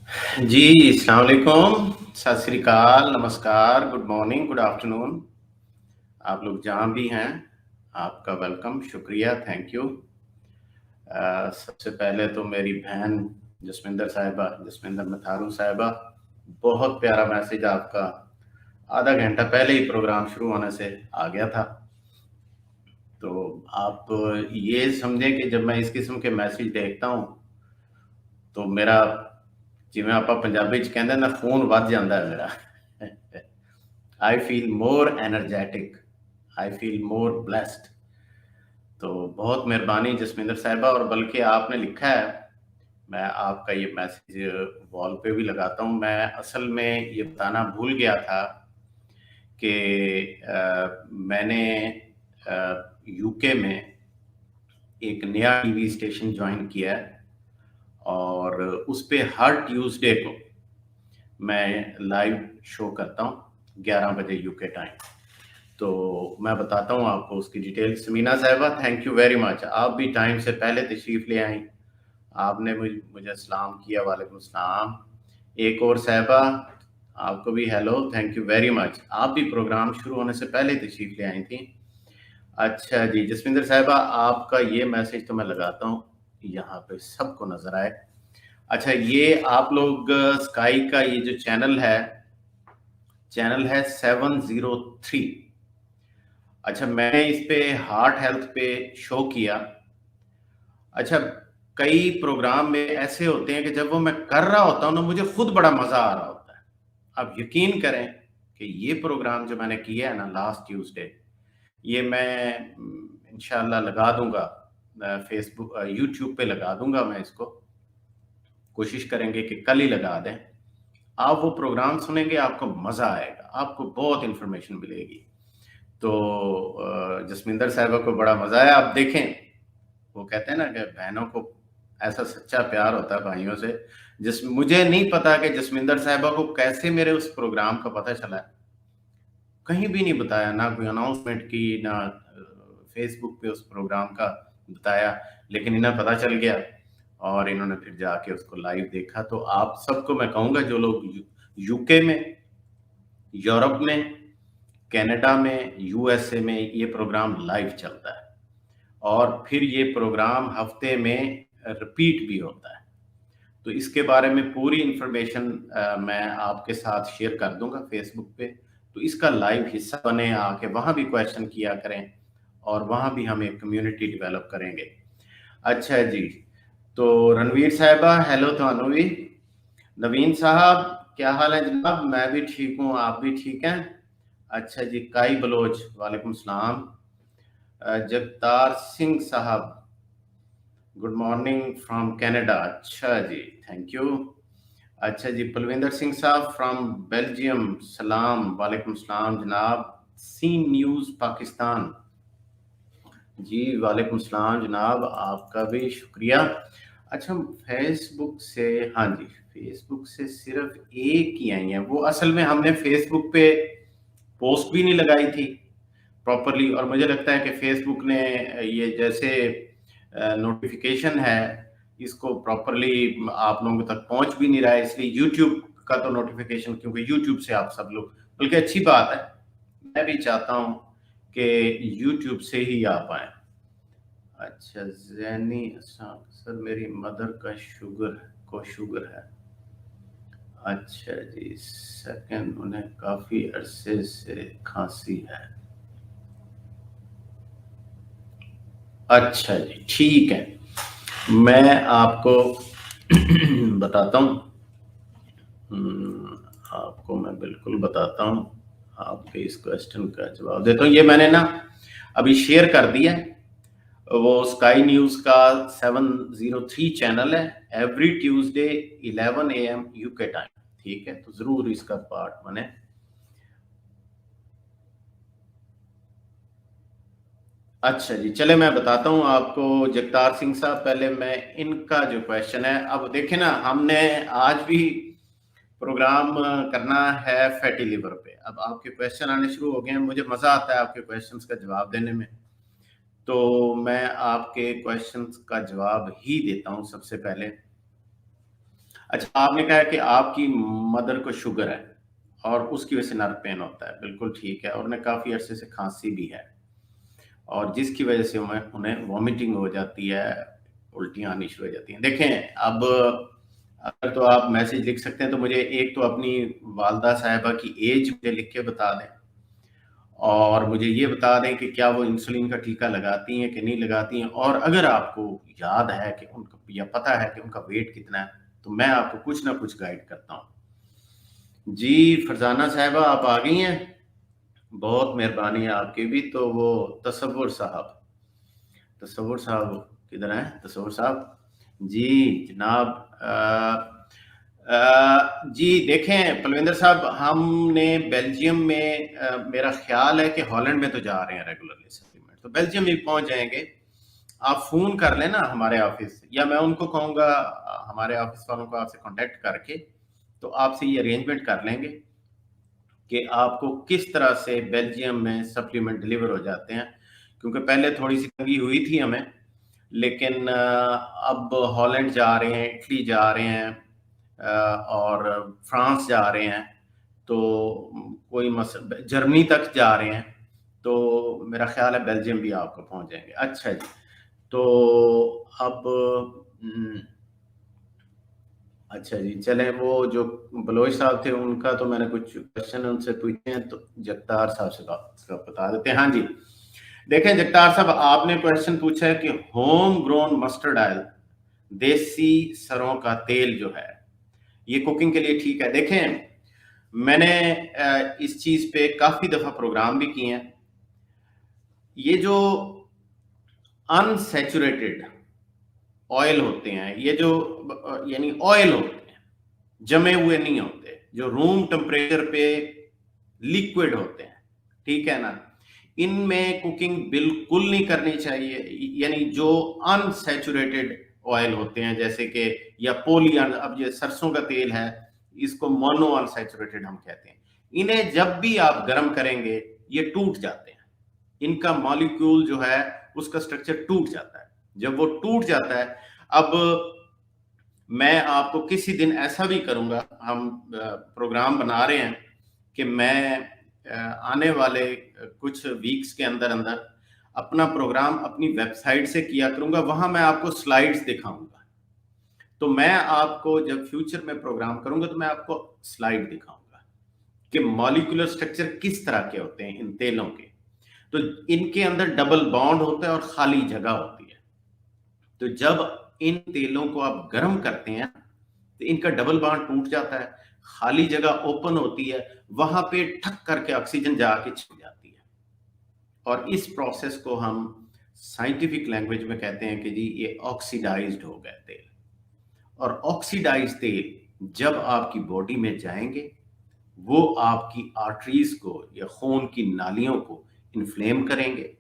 जी, अस्सलाम वालेकुम, सत श्री अकाल, नमस्कार, गुड मॉर्निंग, गुड आफ्टरनून। आप लोग जहाँ भी हैं, आपका वेलकम, शुक्रिया, थैंक यू। सबसे पहले तो मेरी बहन जसमिंदर मथारू साहिबा, बहुत प्यारा मैसेज आपका आधा घंटा पहले ही प्रोग्राम शुरू होने से आ गया था। तो आप ये समझें कि जब मैं इस किस्म के मैसेज देखता हूँ, तो मेरा जिवें आपां पंजाबी च कहंदे ना खून वध जांदा है मेरा। I feel more energetic, I feel more blessed. तो बहुत मेहरबानी जसमिंदर साहिबा, और बल्कि आपने लिखा है, मैं आपका ये मैसेज वॉल पे भी लगाता हूँ। मैं असल में ये बताना भूल गया था कि मैंने यूके में एक नया टीवी स्टेशन ज्वाइन किया है, और उस पे हर ट्यूसडे को मैं लाइव शो करता हूँ 11 बजे यूके टाइम। तो मैं बताता हूँ आपको उसकी डिटेल। समीना साहिबा, थैंक यू वेरी मच, आप भी टाइम से पहले तशरीफ़ ले आई, आपने मुझे सलाम किया, वालेकुम सलाम। एक और साहिबा, आपको भी hello, thank you very much, आप भी प्रोग्राम शुरू होने से पहले तशरीफ़ ले आई थी। अच्छा जी, जसविंदर साहिबा, आपका ये मैसेज तो मैं लगाता हूँ यहाँ पे सबको नज़र आए। अच्छा, ये आप लोग स्काई का ये जो चैनल है 703। अच्छा, मैंने इस पे हार्ट हेल्थ पे शो किया। अच्छा, कई प्रोग्राम में ऐसे होते हैं कि जब वो मैं कर रहा होता हूँ ना, मुझे खुद बड़ा मजा आ रहा होता है। आप यकीन करें कि ये प्रोग्राम जो मैंने किया है ना लास्ट ट्यूसडे, ये मैं इंशाल्लाह लगा दूंगा फेसबुक यूट्यूब पे लगा दूंगा। मैं इसको कोशिश करेंगे कि कल ही लगा दें। आप वो प्रोग्राम सुनेंगे, आपको मजा आएगा, आपको बहुत इंफॉर्मेशन मिलेगी। तो जसमिंदर साहिबा को बड़ा मजा आया। आप देखें, वो कहते हैं ना कि बहनों को ऐसा सच्चा प्यार होता है भाइयों से। मुझे नहीं पता कि जसमिंदर साहिबा को कैसे मेरे उस प्रोग्राम का पता चला है। कहीं भी नहीं बताया, ना कोई अनाउंसमेंट की, ना फेसबुक पे उस प्रोग्राम का बताया, लेकिन इन्हें पता चल गया और इन्होंने फिर जाके उसको लाइव देखा। तो आप सबको मैं कहूँगा, जो लोग यूके में, यूरोप में, कनाडा में, यूएसए में ये प्रोग्राम लाइव चलता है, और फिर ये प्रोग्राम हफ्ते में रिपीट भी होता है। तो इसके बारे में पूरी इंफॉर्मेशन मैं आपके साथ शेयर कर दूंगा फेसबुक पे। तो इसका लाइव हिस्सा बने, आके वहां भी क्वेश्चन किया करें, और वहां भी हम एक कम्युनिटी डेवलप करेंगे। अच्छा जी, तो रणवीर साहिबा, हेलो थानू भी। नवीन साहब, क्या हाल है जनाब? मैं भी ठीक हूँ, आप भी ठीक हैं? अच्छा जी, काई बलोच, वालेकुम सलाम। जगतार सिंह साहब, गुड मॉर्निंग फ्रॉम कनाडा। अच्छा जी, थैंक यू। अच्छा जी, पलविंदर सिंह साहब फ्रॉम बेल्जियम, सलाम, वालेकुम सलाम जनाब। सी न्यूज़ पाकिस्तान, जी वालेकुम सलाम जनाब, आपका भी शुक्रिया। अच्छा, फेसबुक से, हाँ जी, फेसबुक से सिर्फ एक ही आई है। वो असल में हमने फेसबुक पे पोस्ट भी नहीं लगाई थी प्रॉपरली, और मुझे लगता है कि फेसबुक ने ये जैसे नोटिफिकेशन है, इसको प्रॉपरली आप लोगों तक पहुंच भी नहीं रहा है। इसलिए यूट्यूब का तो नोटिफिकेशन, क्योंकि यूट्यूब से आप सब लोग, बल्कि अच्छी बात है, मैं भी चाहता हूं कि यूट्यूब से ही आ पाए। अच्छा, जैनी सर, मेरी मदर का शुगर है। अच्छा जी, सेकंड, उन्हें काफी अरसे से खांसी है। अच्छा जी, ठीक है, मैं आपको बताता हूँ। आपको मैं बिल्कुल बताता हूँ, आपके इस क्वेश्चन का जवाब देता हूँ। ये मैंने ना अभी शेयर कर दिया है, वो स्काई न्यूज का 703 चैनल है, every Tuesday 11 AM UK time. ठीक है, तो जरूर इसका पार्ट बने। अच्छा जी, चले मैं बताता हूं आपको। जगतार सिंह साहब, पहले मैं इनका जो क्वेश्चन है, अब देखें ना, हमने आज भी प्रोग्राम करना है फैटी लिवर पे। अब आपके क्वेश्चन आने शुरू हो गए हैं, मुझे मजा आता है आपके क्वेश्चंस का जवाब देने में। तो मैं आपके क्वेश्चंस का जवाब ही देता हूं सबसे पहले। اچھا، آپ نے کہا کہ آپ کی مدر کو شوگر ہے اور اس کی وجہ سے نرو پین ہوتا ہے، بالکل ٹھیک ہے، اور انہیں کافی عرصے سے کھانسی بھی ہے، اور جس کی وجہ سے انہیں وامٹنگ ہو جاتی ہے، الٹیاں آنی شروع ہو جاتی ہیں۔ دیکھیں، اب اگر تو آپ میسج لکھ سکتے ہیں تو مجھے ایک تو اپنی والدہ صاحبہ کی ایج مجھے لکھ کے بتا دیں، اور مجھے یہ بتا دیں کہ کیا وہ انسولین کا ٹیکہ لگاتی ہیں کہ نہیں لگاتی ہیں، اور اگر آپ کو یاد ہے کہ ان کا یا پتہ ہے کہ ان کا ویٹ کتنا ہے تو میں آپ کو کچھ نہ کچھ گائیڈ کرتا ہوں۔ جی فرزانہ صاحبہ، آپ آ گئی ہیں، بہت مہربانی ہے آپ کی بھی۔ تو وہ تصور صاحب کدھر ہیں؟ تصور صاحب جی جناب، جی دیکھیں پلویندر صاحب، ہم نے بیلجیم میں میرا خیال ہے کہ ہالینڈ میں تو جا رہے ہیں ریگولرلی سپلیمنٹ، تو بیلجیم میں پہنچ جائیں گے۔ آپ فون کر لیں نا ہمارے آفس، یا میں ان کو کہوں گا ہمارے آفس والوں کو آپ سے کانٹیکٹ کر کے تو آپ سے یہ ارینجمنٹ کر لیں گے کہ آپ کو کس طرح سے بیلجیم میں سپلیمنٹ ڈلیور ہو جاتے ہیں، کیونکہ پہلے تھوڑی سی تنگی ہوئی تھی ہمیں، لیکن اب ہالینڈ جا رہے ہیں، اٹلی جا رہے ہیں، اور فرانس جا رہے ہیں، تو کوئی جرمنی تک جا رہے ہیں، تو میرا خیال ہے بیلجیم بھی آپ کو پہنچ جائیں گے۔ اچھا جی، تو اب اچھا جی چلیں، وہ جو بلوچ صاحب تھے ان کا تو میں نے کچھ کوشچن ان سے پوچھے ہیں، تو جگتار صاحب سے بتا دیتے ہیں۔ ہاں جی، دیکھیں جگتار صاحب، آپ نے کوشچن پوچھا ہے کہ ہوم گرون مسٹرڈ آئل، دیسی سروں کا تیل جو ہے یہ کوکنگ کے لیے ٹھیک ہے؟ دیکھیں، میں نے اس چیز پہ کافی دفعہ پروگرام بھی کیے ہیں۔ یہ جو انسیچوریٹڈ آئل ہوتے ہیں، یہ جو یعنی آئل ہوتے ہیں، جمے ہوئے نہیں ہوتے، جو روم ٹمپریچر پہ لیکوڈ ہوتے ہیں، ٹھیک ہے نا، ان میں کوکنگ بالکل نہیں کرنی چاہیے۔ یعنی جو انسیچوریٹڈ آئل ہوتے ہیں، جیسے کہ یا پولی، اب یہ سرسوں کا تیل ہے، اس کو مونو انسیچوریٹڈ ہم کہتے ہیں، انہیں جب بھی آپ گرم کریں گے یہ ٹوٹ جاتے ہیں، ان کا مالیکیول جو ہے اس کا سٹرکچر ٹوٹ جاتا ہے۔ جب وہ ٹوٹ جاتا ہے، اب میں آپ کو کسی دن ایسا بھی کروں گا، ہم پروگرام بنا رہے ہیں کہ میں آنے والے کچھ ویکس کے اندر اپنا پروگرام اپنی ویب سائٹ سے کیا کروں گا، وہاں میں آپ کو سلائیڈز دکھاؤں گا۔ تو میں آپ کو جب فیوچر میں پروگرام کروں گا تو میں آپ کو سلائیڈ دکھاؤں گا کہ مالیکولر سٹرکچر کس طرح کے ہوتے ہیں ان تیلوں کے۔ تو ان کے اندر ڈبل بانڈ ہوتا ہے اور خالی جگہ ہوتی ہے، تو جب ان تیلوں کو آپ گرم کرتے ہیں تو ان کا ڈبل بانڈ ٹوٹ جاتا ہے، خالی جگہ اوپن ہوتی ہے، وہاں پہ ٹھک کر کے آکسیجن جا کے چھپ جاتی ہے، اور اس پروسیس کو ہم سائنٹیفک لینگویج میں کہتے ہیں کہ جی یہ آکسیڈائزڈ ہو گئے تیل۔ اور آکسیڈائز تیل جب آپ کی باڈی میں جائیں گے وہ آپ کی آرٹریز کو یا خون کی نالیوں کو انفلیم کریں گے،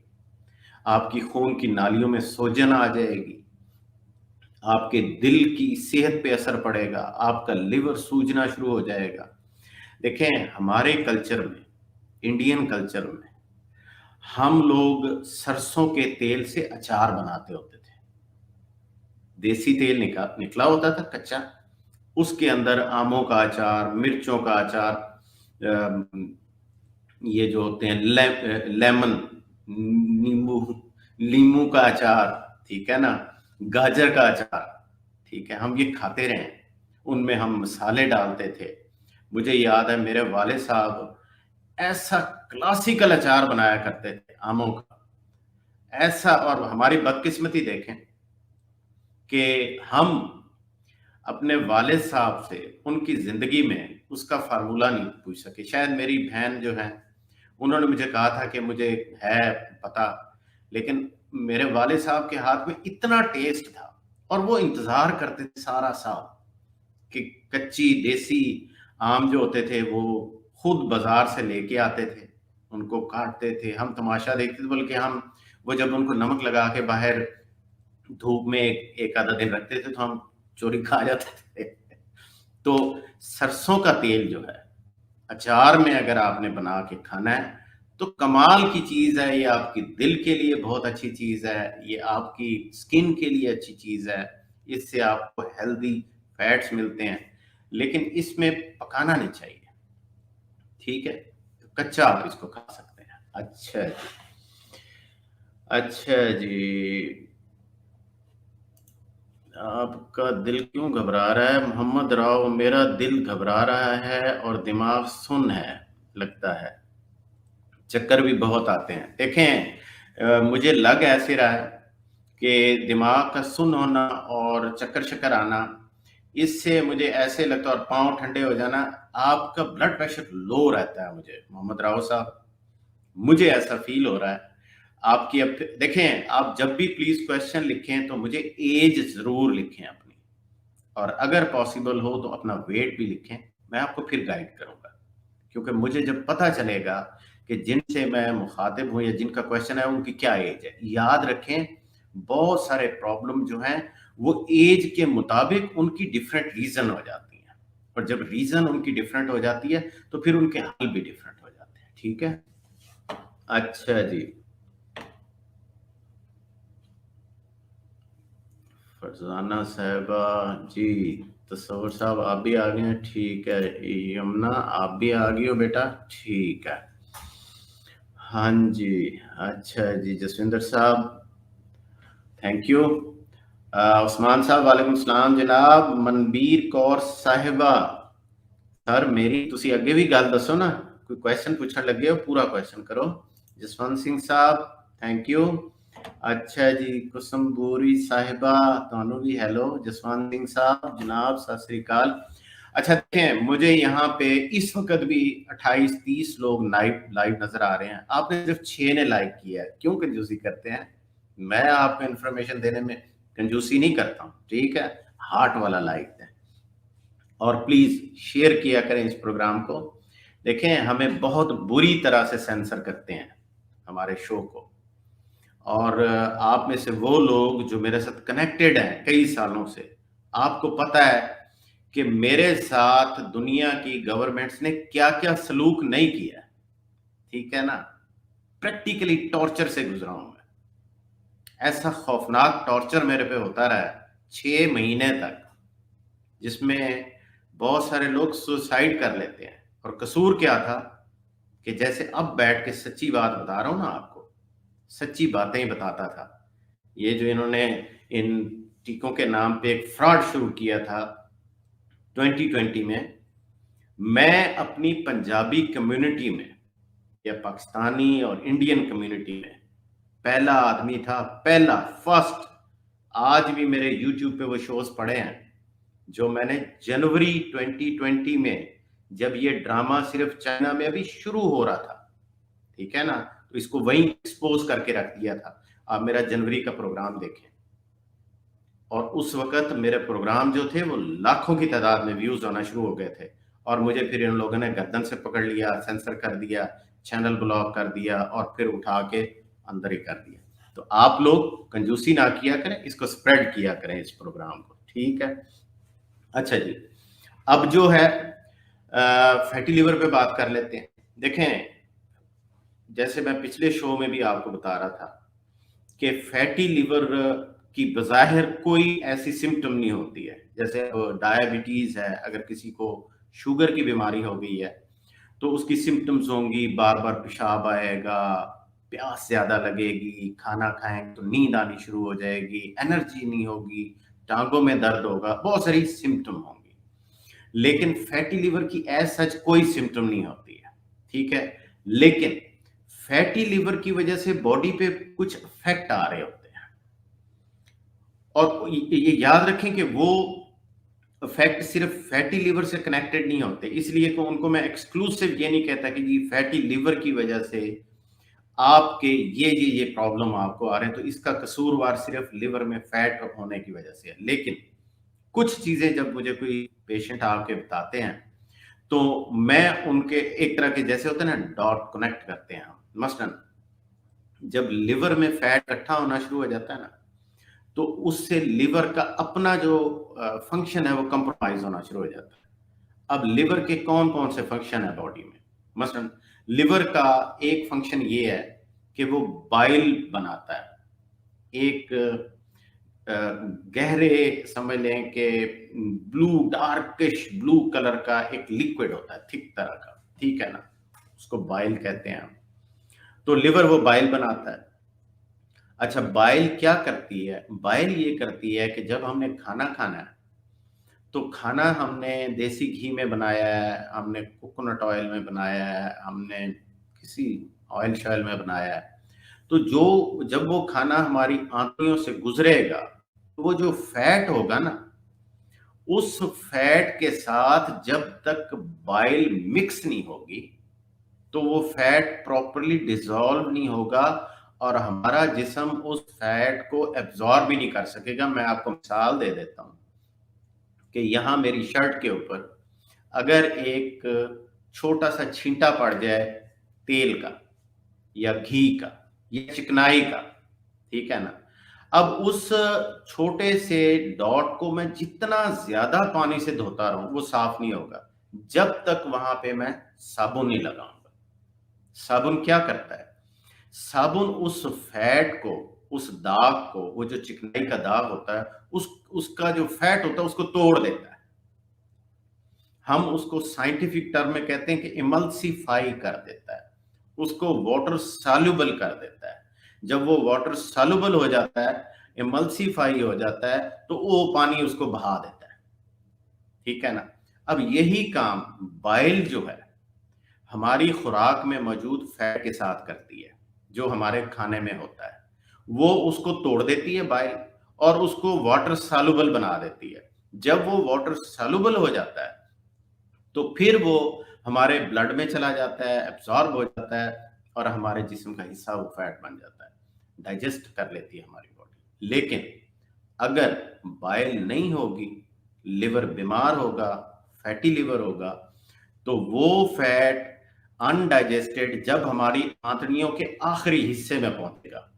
آپ کی خون کی نالیوں میں سوجن آ جائے گی، آپ کے دل کی صحت پہ اثر پڑے گا، آپ کا لیور سوجنا شروع ہو جائے گا۔ دیکھیں ہمارے کلچر میں، انڈین کلچر میں، ہم لوگ سرسوں کے تیل سے اچار بناتے ہوتے تھے، دیسی تیل نکلا ہوتا تھا کچا، اس کے اندر آموں کا اچار، مرچوں کا اچار، یہ جو ہوتے ہیں لیمن، لیمو کا اچار، ٹھیک ہے نا، گاجر کا اچار، ٹھیک ہے، ہم یہ کھاتے رہے، ان میں ہم مسالے ڈالتے تھے۔ مجھے یاد ہے میرے والد صاحب ایسا کلاسیکل اچار بنایا کرتے تھے آموں کا، ایسا، اور ہماری بدقسمتی دیکھیں کہ ہم اپنے والد صاحب سے ان کی زندگی میں اس کا فارمولہ نہیں پوچھ سکے۔ شاید میری بہن جو ہے انہوں نے مجھے کہا تھا کہ مجھے ہے پتا، لیکن میرے والد صاحب کے ہاتھ میں اتنا ٹیسٹ تھا، اور وہ انتظار کرتے تھے سارا سال کہ کچی دیسی آم جو ہوتے تھے وہ خود بازار سے لے کے آتے تھے، ان کو کاٹتے تھے، ہم تماشا دیکھتے تھے، بلکہ ہم وہ جب ان کو نمک لگا کے باہر دھوپ میں ایک آدھا دن رکھتے تھے تو ہم چوری کھا جاتے تھے۔ تو سرسوں کا تیل جو ہے اچار میں اگر آپ نے بنا کے کھانا ہے تو کمال کی چیز ہے، یہ آپ کی دل کے لیے بہت اچھی چیز ہے، یہ آپ کی سکن کے لیے اچھی چیز ہے، اس سے آپ کو ہیلدی फैट्स मिलते हैं, लेकिन इसमें पकाना नहीं चाहिए, ठीक है? तो कच्चा आप इसको खा सकते हैं। अच्छा जी, अच्छा जी। आपका दिल क्यों घबरा रहा है? मोहम्मद राव, मेरा दिल घबरा रहा है और दिमाग सुन्न है लगता है, चक्कर भी बहुत आते हैं। देखें, मुझे लग ऐसे रहा है कि दिमाग का सुन्न होना और चक्कर-शक्कर आना, इससे मुझे ऐसे लगता है, और पाँव ठंडे हो जाना, आपका ब्लड प्रेशर लो रहता है मुझे, मोहम्मद राव साहब, मुझे ऐसा फ़ील हो रहा है। आपकी अब देखें, आप जब भी प्लीज़ क्वेश्चन लिखें तो मुझे ऐज ज़रूर लिखें अपनी, और अगर पॉसिबल हो तो अपना वेट भी लिखें, मैं आपको फिर गाइड करूँगा। क्योंकि मुझे जब पता चलेगा कि जिनसे मैं मुखातिब हूँ या जिनका क्वेश्चन है उनकी क्या एज है। याद रखें, बहुत सारे प्रॉब्लम जो हैं वो एज के मुताबिक उनकी डिफरेंट रीज़न हो जाती हैं, और जब रीज़न उनकी डिफरेंट हो जाती है तो फिर उनके हल भी डिफरेंट हो जाते हैं, ठीक है? अच्छा जी। फरजाना साहिबा जी, तसव्वुर साहब आप भी आ गए हैं, ठीक है। यमुना आप भी आ गई हो बेटा, ठीक है। हाँ जी, अच्छा जी, जसविंदर साहब थैंक यू। उस्मान साहब वालेकुम सलाम जनाब। मनबीर कौर साहिबा, सर मेरी तुसी अगे भी गल दसो ना, कोई क्वेश्चन पूछण लगे हो पूरा क्वेश्चन करो। जसवंत सिंह साहब थैंक यू। अच्छा जी, कुसुमबूरी साहिबा तुहानू भी हेलो। जसवंत सिंह साहब जनाब सत श्री अकाल। अच्छा देखें, मुझे यहाँ पे इस वक्त भी 28-30 लोग लाइव नजर आ रहे हैं, आपने सिर्फ 6 ने लाइक किया है, क्यों कंजूसी करते हैं? मैं आपको इन्फॉर्मेशन देने में कंजूसी नहीं करता हूँ, ठीक है? हार्ट वाला लाइक दें और प्लीज शेयर किया करें इस प्रोग्राम को। देखें, हमें बहुत बुरी तरह से सेंसर करते हैं हमारे शो को, और आप में से वो लोग जो मेरे साथ कनेक्टेड हैं कई सालों से, आपको पता है कि मेरे साथ दुनिया की गवर्नमेंट्स ने क्या क्या सलूक नहीं किया, ठीक है ना? प्रैक्टिकली टॉर्चर से गुजरा हूं मैं। ऐसा खौफनाक टॉर्चर मेरे पे होता रहा है 6 महीने तक, जिसमें बहुत सारे लोग सुसाइड कर लेते हैं। और कसूर क्या था कि जैसे अब बैठ के सच्ची बात बता रहा हूं ना आपको, सच्ची बातें ही बताता था। ये जो इन्होंने इन टीकों के नाम पे एक फ्रॉड शुरू किया था 2020 में, मैं अपनी पंजाबी कम्युनिटी में या पाकिस्तानी और इंडियन कम्युनिटी में पहला आदमी था, पहला फर्स्ट। आज भी मेरे यूट्यूब पे वो शोज पड़े हैं जो मैंने जनवरी 2020 में, जब ये ड्रामा सिर्फ चाइना में अभी शुरू हो रहा था, ठीक है ना, तो इसको वहीं एक्सपोज करके रख दिया था। आप मेरा जनवरी का प्रोग्राम देखें, और उस वक्त मेरे प्रोग्राम जो थे वो लाखों की तादाद में व्यूज होना शुरू हो गए थे, और मुझे फिर इन लोगों ने गर्दन से पकड़ लिया, सेंसर कर दिया, चैनल ब्लॉक कर दिया, और फिर उठा के अंदर ही कर दिया। तो आप लोग कंजूसी ना किया करें, इसको स्प्रेड किया करें इस प्रोग्राम को, ठीक है? अच्छा जी, अब जो है फैटी लिवर पे बात कर लेते हैं। देखें, जैसे मैं पिछले शो में भी आपको बता रहा था कि फैटी लिवर की बज़ाहिर कोई ऐसी सिम्पटम नहीं होती है। जैसे डायबिटीज़ है, अगर किसी को शुगर की बीमारी हो गई है, तो उसकी सिम्पटम्स होंगी, बार-बार पेशाब आएगा, प्यास ज़्यादा लगेगी, खाना खाएँगे तो नींद आनी शुरू हो जाएगी, एनर्जी नहीं होगी, टाँगों में दर्द होगा, बहुत सारी सिम्पटम होंगी। लेकिन फैटी लिवर की एज़ सच कोई सिम्पटम नहीं होती है, ठीक है? लेकिन फैटी लिवर की वजह से बॉडी पे कुछ इफ़ेक्ट आ रहे होते हैं, और ये याद रखें कि वो इफ़ेक्ट सिर्फ फैटी लिवर से कनेक्टेड नहीं होते, इसलिए तो उनको मैं एक्सक्लूसिव ये नहीं कहता कि जी फैटी लिवर की वजह से आपके ये प्रॉब्लम आपको आ रहे हैं, तो इसका कसूरवार सिर्फ लिवर में फैट होने की वजह से है। लेकिन कुछ चीज़ें जब मुझे कोई पेशेंट आके बताते हैं, तो मैं उनके एक तरह के जैसे होते हैं ना, डॉट कनेक्ट करते हैं हम। मसलन जब लिवर में फैट इकट्ठा होना शुरू हो जाता है ना, तो उससे लिवर का अपना जो फंक्शन है वो कंप्रोमाइज होना शुरू हो जाता है। अब लिवर के कौन-कौन से फंक्शन है बॉडी में? मसलन लिवर का एक फंक्शन ये है कि वो बाइल बनाता है। एक गहरे समझ लें कि ब्लू डार्किश ब्लू कलर का एक लिक्विड होता है थिक तरह का, ठीक है ना, उसको बाइल कहते हैं हम। तो लिवर वो बाइल बनाता है। अच्छा, बाइल क्या करती है? बाइल ये करती है कि जब हमने खाना खाना है तो खाना हमने देसी घी में बनाया है, हमने कोकोनट ऑयल में बनाया है, हमने किसी ऑयल शॉयल में बनाया है, तो जो जब वो खाना हमारी आंतड़ियों से गुजरेगा तो वो जो फैट होगा ना, उस फैट के साथ जब तक बाइल मिक्स नहीं होगी तो वो फैट प्रॉपर्ली डिसॉल्व नहीं होगा और हमारा जिस्म उस फैट को एब्जॉर्ब भी नहीं कर सकेगा। मैं आपको मिसाल दे देता हूँ कि यहाँ मेरी शर्ट के ऊपर अगर एक छोटा सा छींटा पड़ जाए तेल का या घी का या चिकनाई का, ठीक है ना, अब उस छोटे से डॉट को मैं जितना ज्यादा पानी से धोता रहूं वो साफ नहीं होगा जब तक वहां पे मैं साबुन नहीं लगाऊंगा। साबुन क्या करता है? साबुन उस फैट को, उस दाग को, वो जो चिकनाई का दाग होता है, उसका जो फैट होता है उसको तोड़ देता है। हम उसको साइंटिफिक टर्म में कहते हैं कि इमल्सिफाई कर देता है, उसको वाटर सॉल्युबल कर देता है। जब वो वाटर सॉल्युबल हो जाता है, इमल्सिफाई हो जाता है, तो वो पानी उसको बहा देता है, ठीक है ना। अब यही काम बाइल जो है हमारी खुराक में मौजूद फैट के साथ करती है, जो हमारे खाने में होता है, वो उसको तोड़ देती है बाइल और उसको वाटर सॉल्युबल बना देती है। जब वो वाटर सॉल्युबल हो जाता है तो फिर वो हमारे ब्लड में चला जाता है, एब्जॉर्ब हो जाता है और हमारे जिस्म का हिस्सा वो फैट बन जाता है, डाइजेस्ट कर लेती है हमारी बॉडी। लेकिन अगर बाइल नहीं होगी, लिवर बीमार होगा, फैटी लिवर होगा, तो वो फैट अनडाइजेस्टेड जब हमारी आंतड़ियों के आखिरी हिस्से में पहुंचेगा,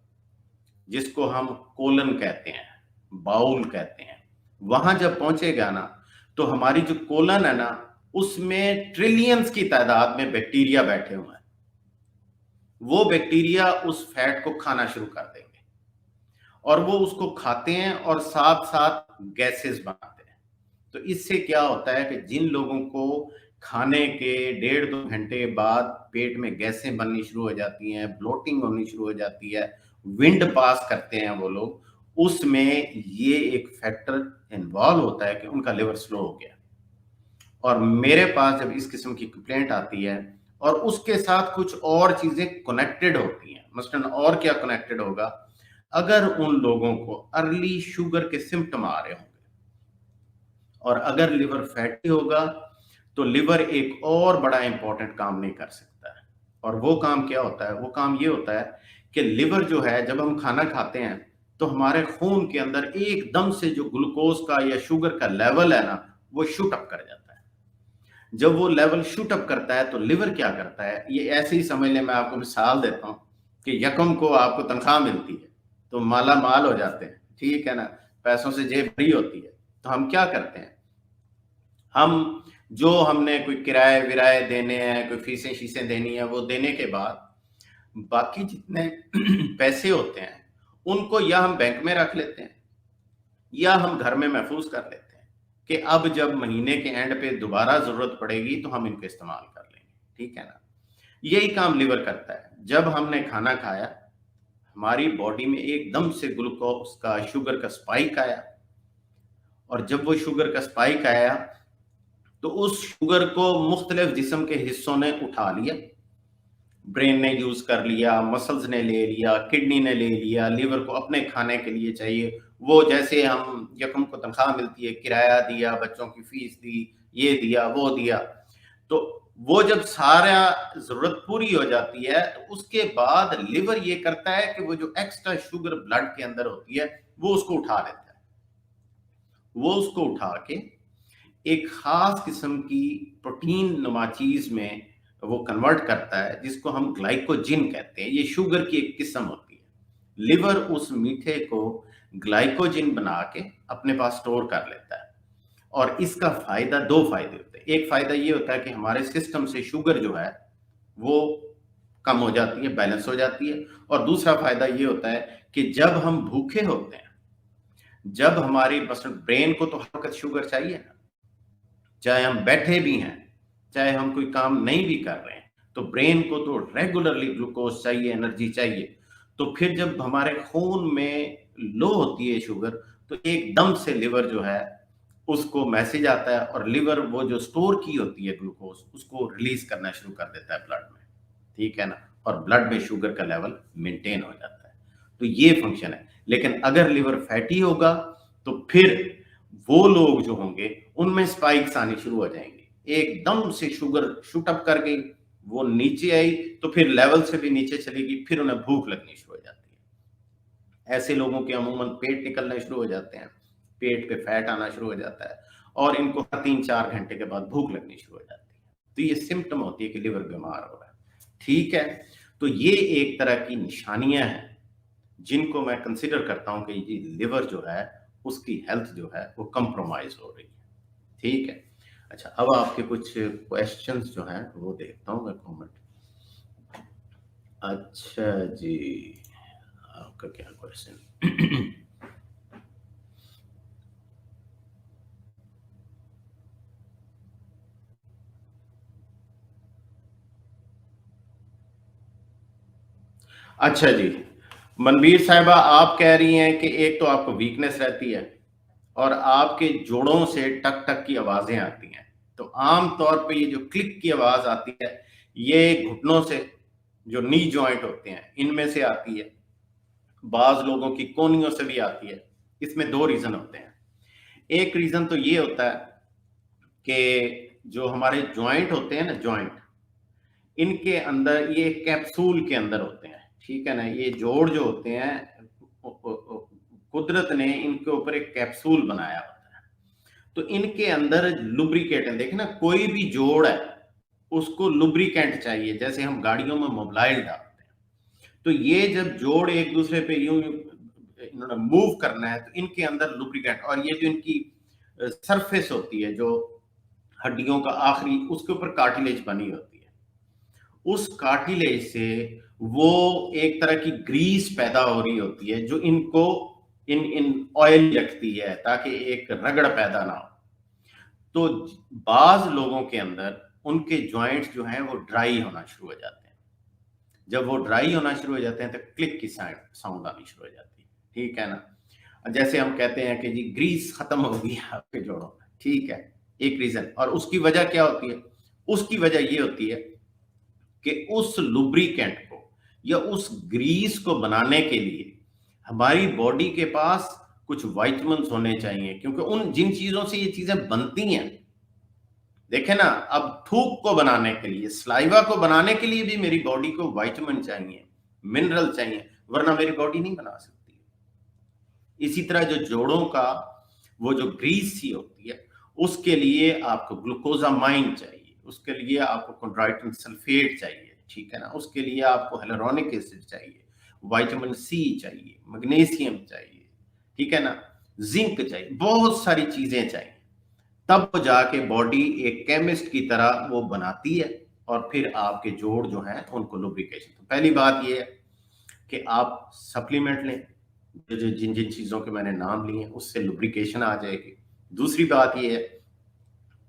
जिसको हम कोलन कहते हैं, बाउल कहते हैं, वहां जब पहुंचेगा ना, तो हमारी जो कोलन है ना, उसमें ट्रिलियंस की तादाद में बैक्टीरिया बैठे हुए हैं। वो बैक्टीरिया उस फैट को खाना शुरू कर देंगे और वो उसको खाते हैं और साथ साथ गैसेस बनाते हैं। तो इससे क्या होता है कि जिन लोगों को खाने के 1.5-2 घंटे बाद पेट में गैसें बननी शुरू हो जाती हैं, ब्लोटिंग होनी शुरू हो जाती है, विंड पास करते हैं वो लोग, उसमें ये एक फैक्टर इन्वॉल्व होता है कि उनका लिवर स्लो हो गया। और मेरे पास जब इस किस्म की कंप्लेंट आती है और उसके साथ कुछ और चीजें कनेक्टेड होती हैं, मसलन और क्या कनेक्टेड होगा, अगर उन लोगों को अर्ली शुगर के सिम्टम आ रहे होंगे और अगर लिवर फैटी होगा तो लिवर एक और बड़ा इंपॉर्टेंट काम नहीं कर सकता है। और वो काम क्या होता है? वो काम ये होता है कि लिवर जो है, जब हम खाना खाते हैं तो हमारे खून के अंदर एकदम से जो ग्लूकोज का या शुगर का लेवल है ना, वो शूट अप कर जाता है। जब वो लेवल शूट अप करता है तो लिवर क्या करता है, ये ऐसे ही समझ लें, मैं आपको मिसाल देता हूँ कि यकम को आपको तनख्वाह मिलती है तो माला माल हो जाते हैं, ठीक है ना, पैसों से जेब भरी होती है, तो हम क्या करते हैं, हम जो हमने कोई किराए विराए देने हैं, कोई फीसें शीसें देनी है, वो देने के बाद बाकी जितने पैसे होते हैं उनको या हम बैंक में रख लेते हैं या हम घर में महफूज कर लेते हैं कि अब जब महीने के एंड पे दोबारा जरूरत पड़ेगी तो हम इनको इस्तेमाल कर लेंगे, ठीक है ना। यही काम लिवर करता है। जब हमने खाना खाया, हमारी बॉडी में एकदम से ग्लूकोज का, शुगर का स्पाइक आया और जब वो शुगर का स्पाइक आया तो उस शुगर को मुख्तलिफ जिस्म के हिस्सों ने उठा लिया, ब्रेन ने यूज कर लिया, मसल्स ने ले लिया, किडनी ने ले लिया, लिवर को अपने खाने के लिए चाहिए, वो जैसे हम यकम को तनख्वाह मिलती है, किराया दिया, बच्चों की फीस दी, ये दिया वो दिया, तो वो जब सारा जरूरत पूरी हो जाती है तो उसके बाद लिवर ये करता है कि वो जो एक्स्ट्रा शुगर ब्लड के अंदर होती है वो उसको उठा लेता है। वो उसको उठा के एक खास किस्म की प्रोटीन नुमा चीज में वो कन्वर्ट करता है, जिसको हम ग्लाइकोजिन कहते हैं। ये शुगर की एक किस्म होती है। लिवर उस मीठे को ग्लाइकोजिन बना के अपने पास स्टोर कर लेता है और इसका फायदा, दो फायदे होते हैं। एक फायदा ये होता है कि हमारे सिस्टम से शुगर जो है वो कम हो जाती है, बैलेंस हो जाती है, और दूसरा फायदा ये होता है कि जब हम भूखे होते हैं, जब हमारी मसल ब्रेन को तो हर वक्त शुगर चाहिए ना, चाहे हम बैठे भी हैं, चाहे हम कोई काम नहीं भी कर रहे हैं, तो ब्रेन को तो रेगुलरली ग्लूकोज चाहिए, एनर्जी चाहिए। तो फिर जब हमारे खून में लो होती है शुगर, तो एकदम से लिवर जो है उसको मैसेज आता है, और लिवर वो जो स्टोर की होती है ग्लूकोज उसको रिलीज करना शुरू कर देता है ब्लड में, ठीक है ना, और ब्लड में शुगर का लेवल मेंटेन हो जाता है। तो ये फंक्शन है। लेकिन अगर लिवर फैटी होगा तो फिर वो लोग जो होंगे उनमें स्पाइक्स आनी शुरू हो जाएंगे, एकदम से शुगर शूट अप कर गई, वो नीचे आई तो फिर लेवल से भी नीचे चलेगी, फिर उन्हें भूख लगनी शुरू हो जाती है। ऐसे लोगों के अमूमन पेट निकलने शुरू हो जाते हैं, पेट पे फैट आना शुरू हो जाता है, और इनको 3-4 घंटे के बाद भूख लगनी शुरू हो जाती है। तो ये सिम्टम होती है कि लिवर बीमार हो रहा है, ठीक है। तो ये एक तरह की निशानियां हैं जिनको मैं कंसिडर करता हूं कि ये लिवर जो है उसकी हेल्थ जो है वो कंप्रोमाइज हो रही है, ठीक है। अच्छा, अब आपके कुछ क्वेश्चंस जो हैं वो देखता हूं मैं, कमेंट। अच्छा जी, आपका क्या क्वेश्चन? अच्छा जी, मनवीर साहिबा आप कह रही हैं कि एक तो आपको वीकनेस रहती है और आपके जोड़ों से टक टक की आवाजें आती हैं। तो आम तौर पे ये जो क्लिक की आवाज आती है ये घुटनों से, जो नी जॉइंट होते हैं इनमें से आती है, बाज लोगों की कोहनियों से भी आती है। इसमें दो रीजन होते हैं। एक रीजन तो ये होता है कि जो हमारे जॉइंट होते हैं ना, जॉइंट, इनके अंदर ये कैप्सूल के अंदर होते हैं, ठीक है ना। ये जोड़ जो होते हैं कुदरत ने इनके ऊपर एक कैप्सूल बनाया होता है, तो इनके अंदर लुब्रिकेट है। देखे ना, कोई भी जोड़ है उसको लुब्रिकेंट चाहिए, जैसे हम गाड़ियों में मोबिलाइल डालते हैं। तो ये जब जोड़ एक दूसरे पे यूं इन्होंने मूव करना है तो इनके अंदर लुब्रिकेंट, और ये जो इनकी सरफेस होती है जो हड्डियों का आखिरी, उसके ऊपर कार्टिलेज बनी होती है, उस कार्टिलेज से वो एक तरह की ग्रीस पैदा हो रही होती है जो इनको इन इन ऑयल रखती है ताकि एक रगड़ पैदा ना हो। तो बाज लोगों के अंदर उनके जॉइंट्स जो हैं वो ड्राई होना शुरू हो जाते हैं। जब वो ड्राई होना शुरू हो जाते हैं तो क्लिक की साउंड आनी शुरू हो जाती है, ठीक है ना। जैसे हम कहते हैं कि जी ग्रीस खत्म हो गई है आपके जोड़ों में, ठीक है, एक रीजन। और उसकी वजह क्या होती है? उसकी वजह ये होती है कि उस लुब्रिकेंट को या उस ग्रीस को बनाने के लिए हमारी बॉडी के पास कुछ वाइटमिन्स होने चाहिए, क्योंकि उन जिन चीजों से ये चीजें बनती हैं, देखे ना, अब थूक को बनाने के लिए, स्लाइवा को बनाने के लिए भी मेरी बॉडी को वाइटामिन चाहिए, मिनरल चाहिए, वरना मेरी बॉडी नहीं बना सकती। इसी तरह जो जोड़ों का वो जो ग्रीस सी होती है उसके लिए आपको ग्लूकोजामाइन चाहिए, उसके लिए आपको कोंड्राइटिन सल्फेट चाहिए, ठीक है ना, उसके लिए आपको हेलुरोनिक एसिड चाहिए, विटामिन सी चाहिए, मैग्नीशियम चाहिए, ठीक है ना, जिंक चाहिए, बहुत सारी चीजें चाहिए। तब जाके बॉडी एक केमिस्ट की तरह वो बनाती है और फिर आपके जोड़ जो हैं उनको लुब्रिकेशन। तो पहली बात ये है कि आप सप्लीमेंट लें, जो जिन जिन चीजों के मैंने नाम लिए उससे लुब्रिकेशन आ जाएगी। दूसरी बात ये है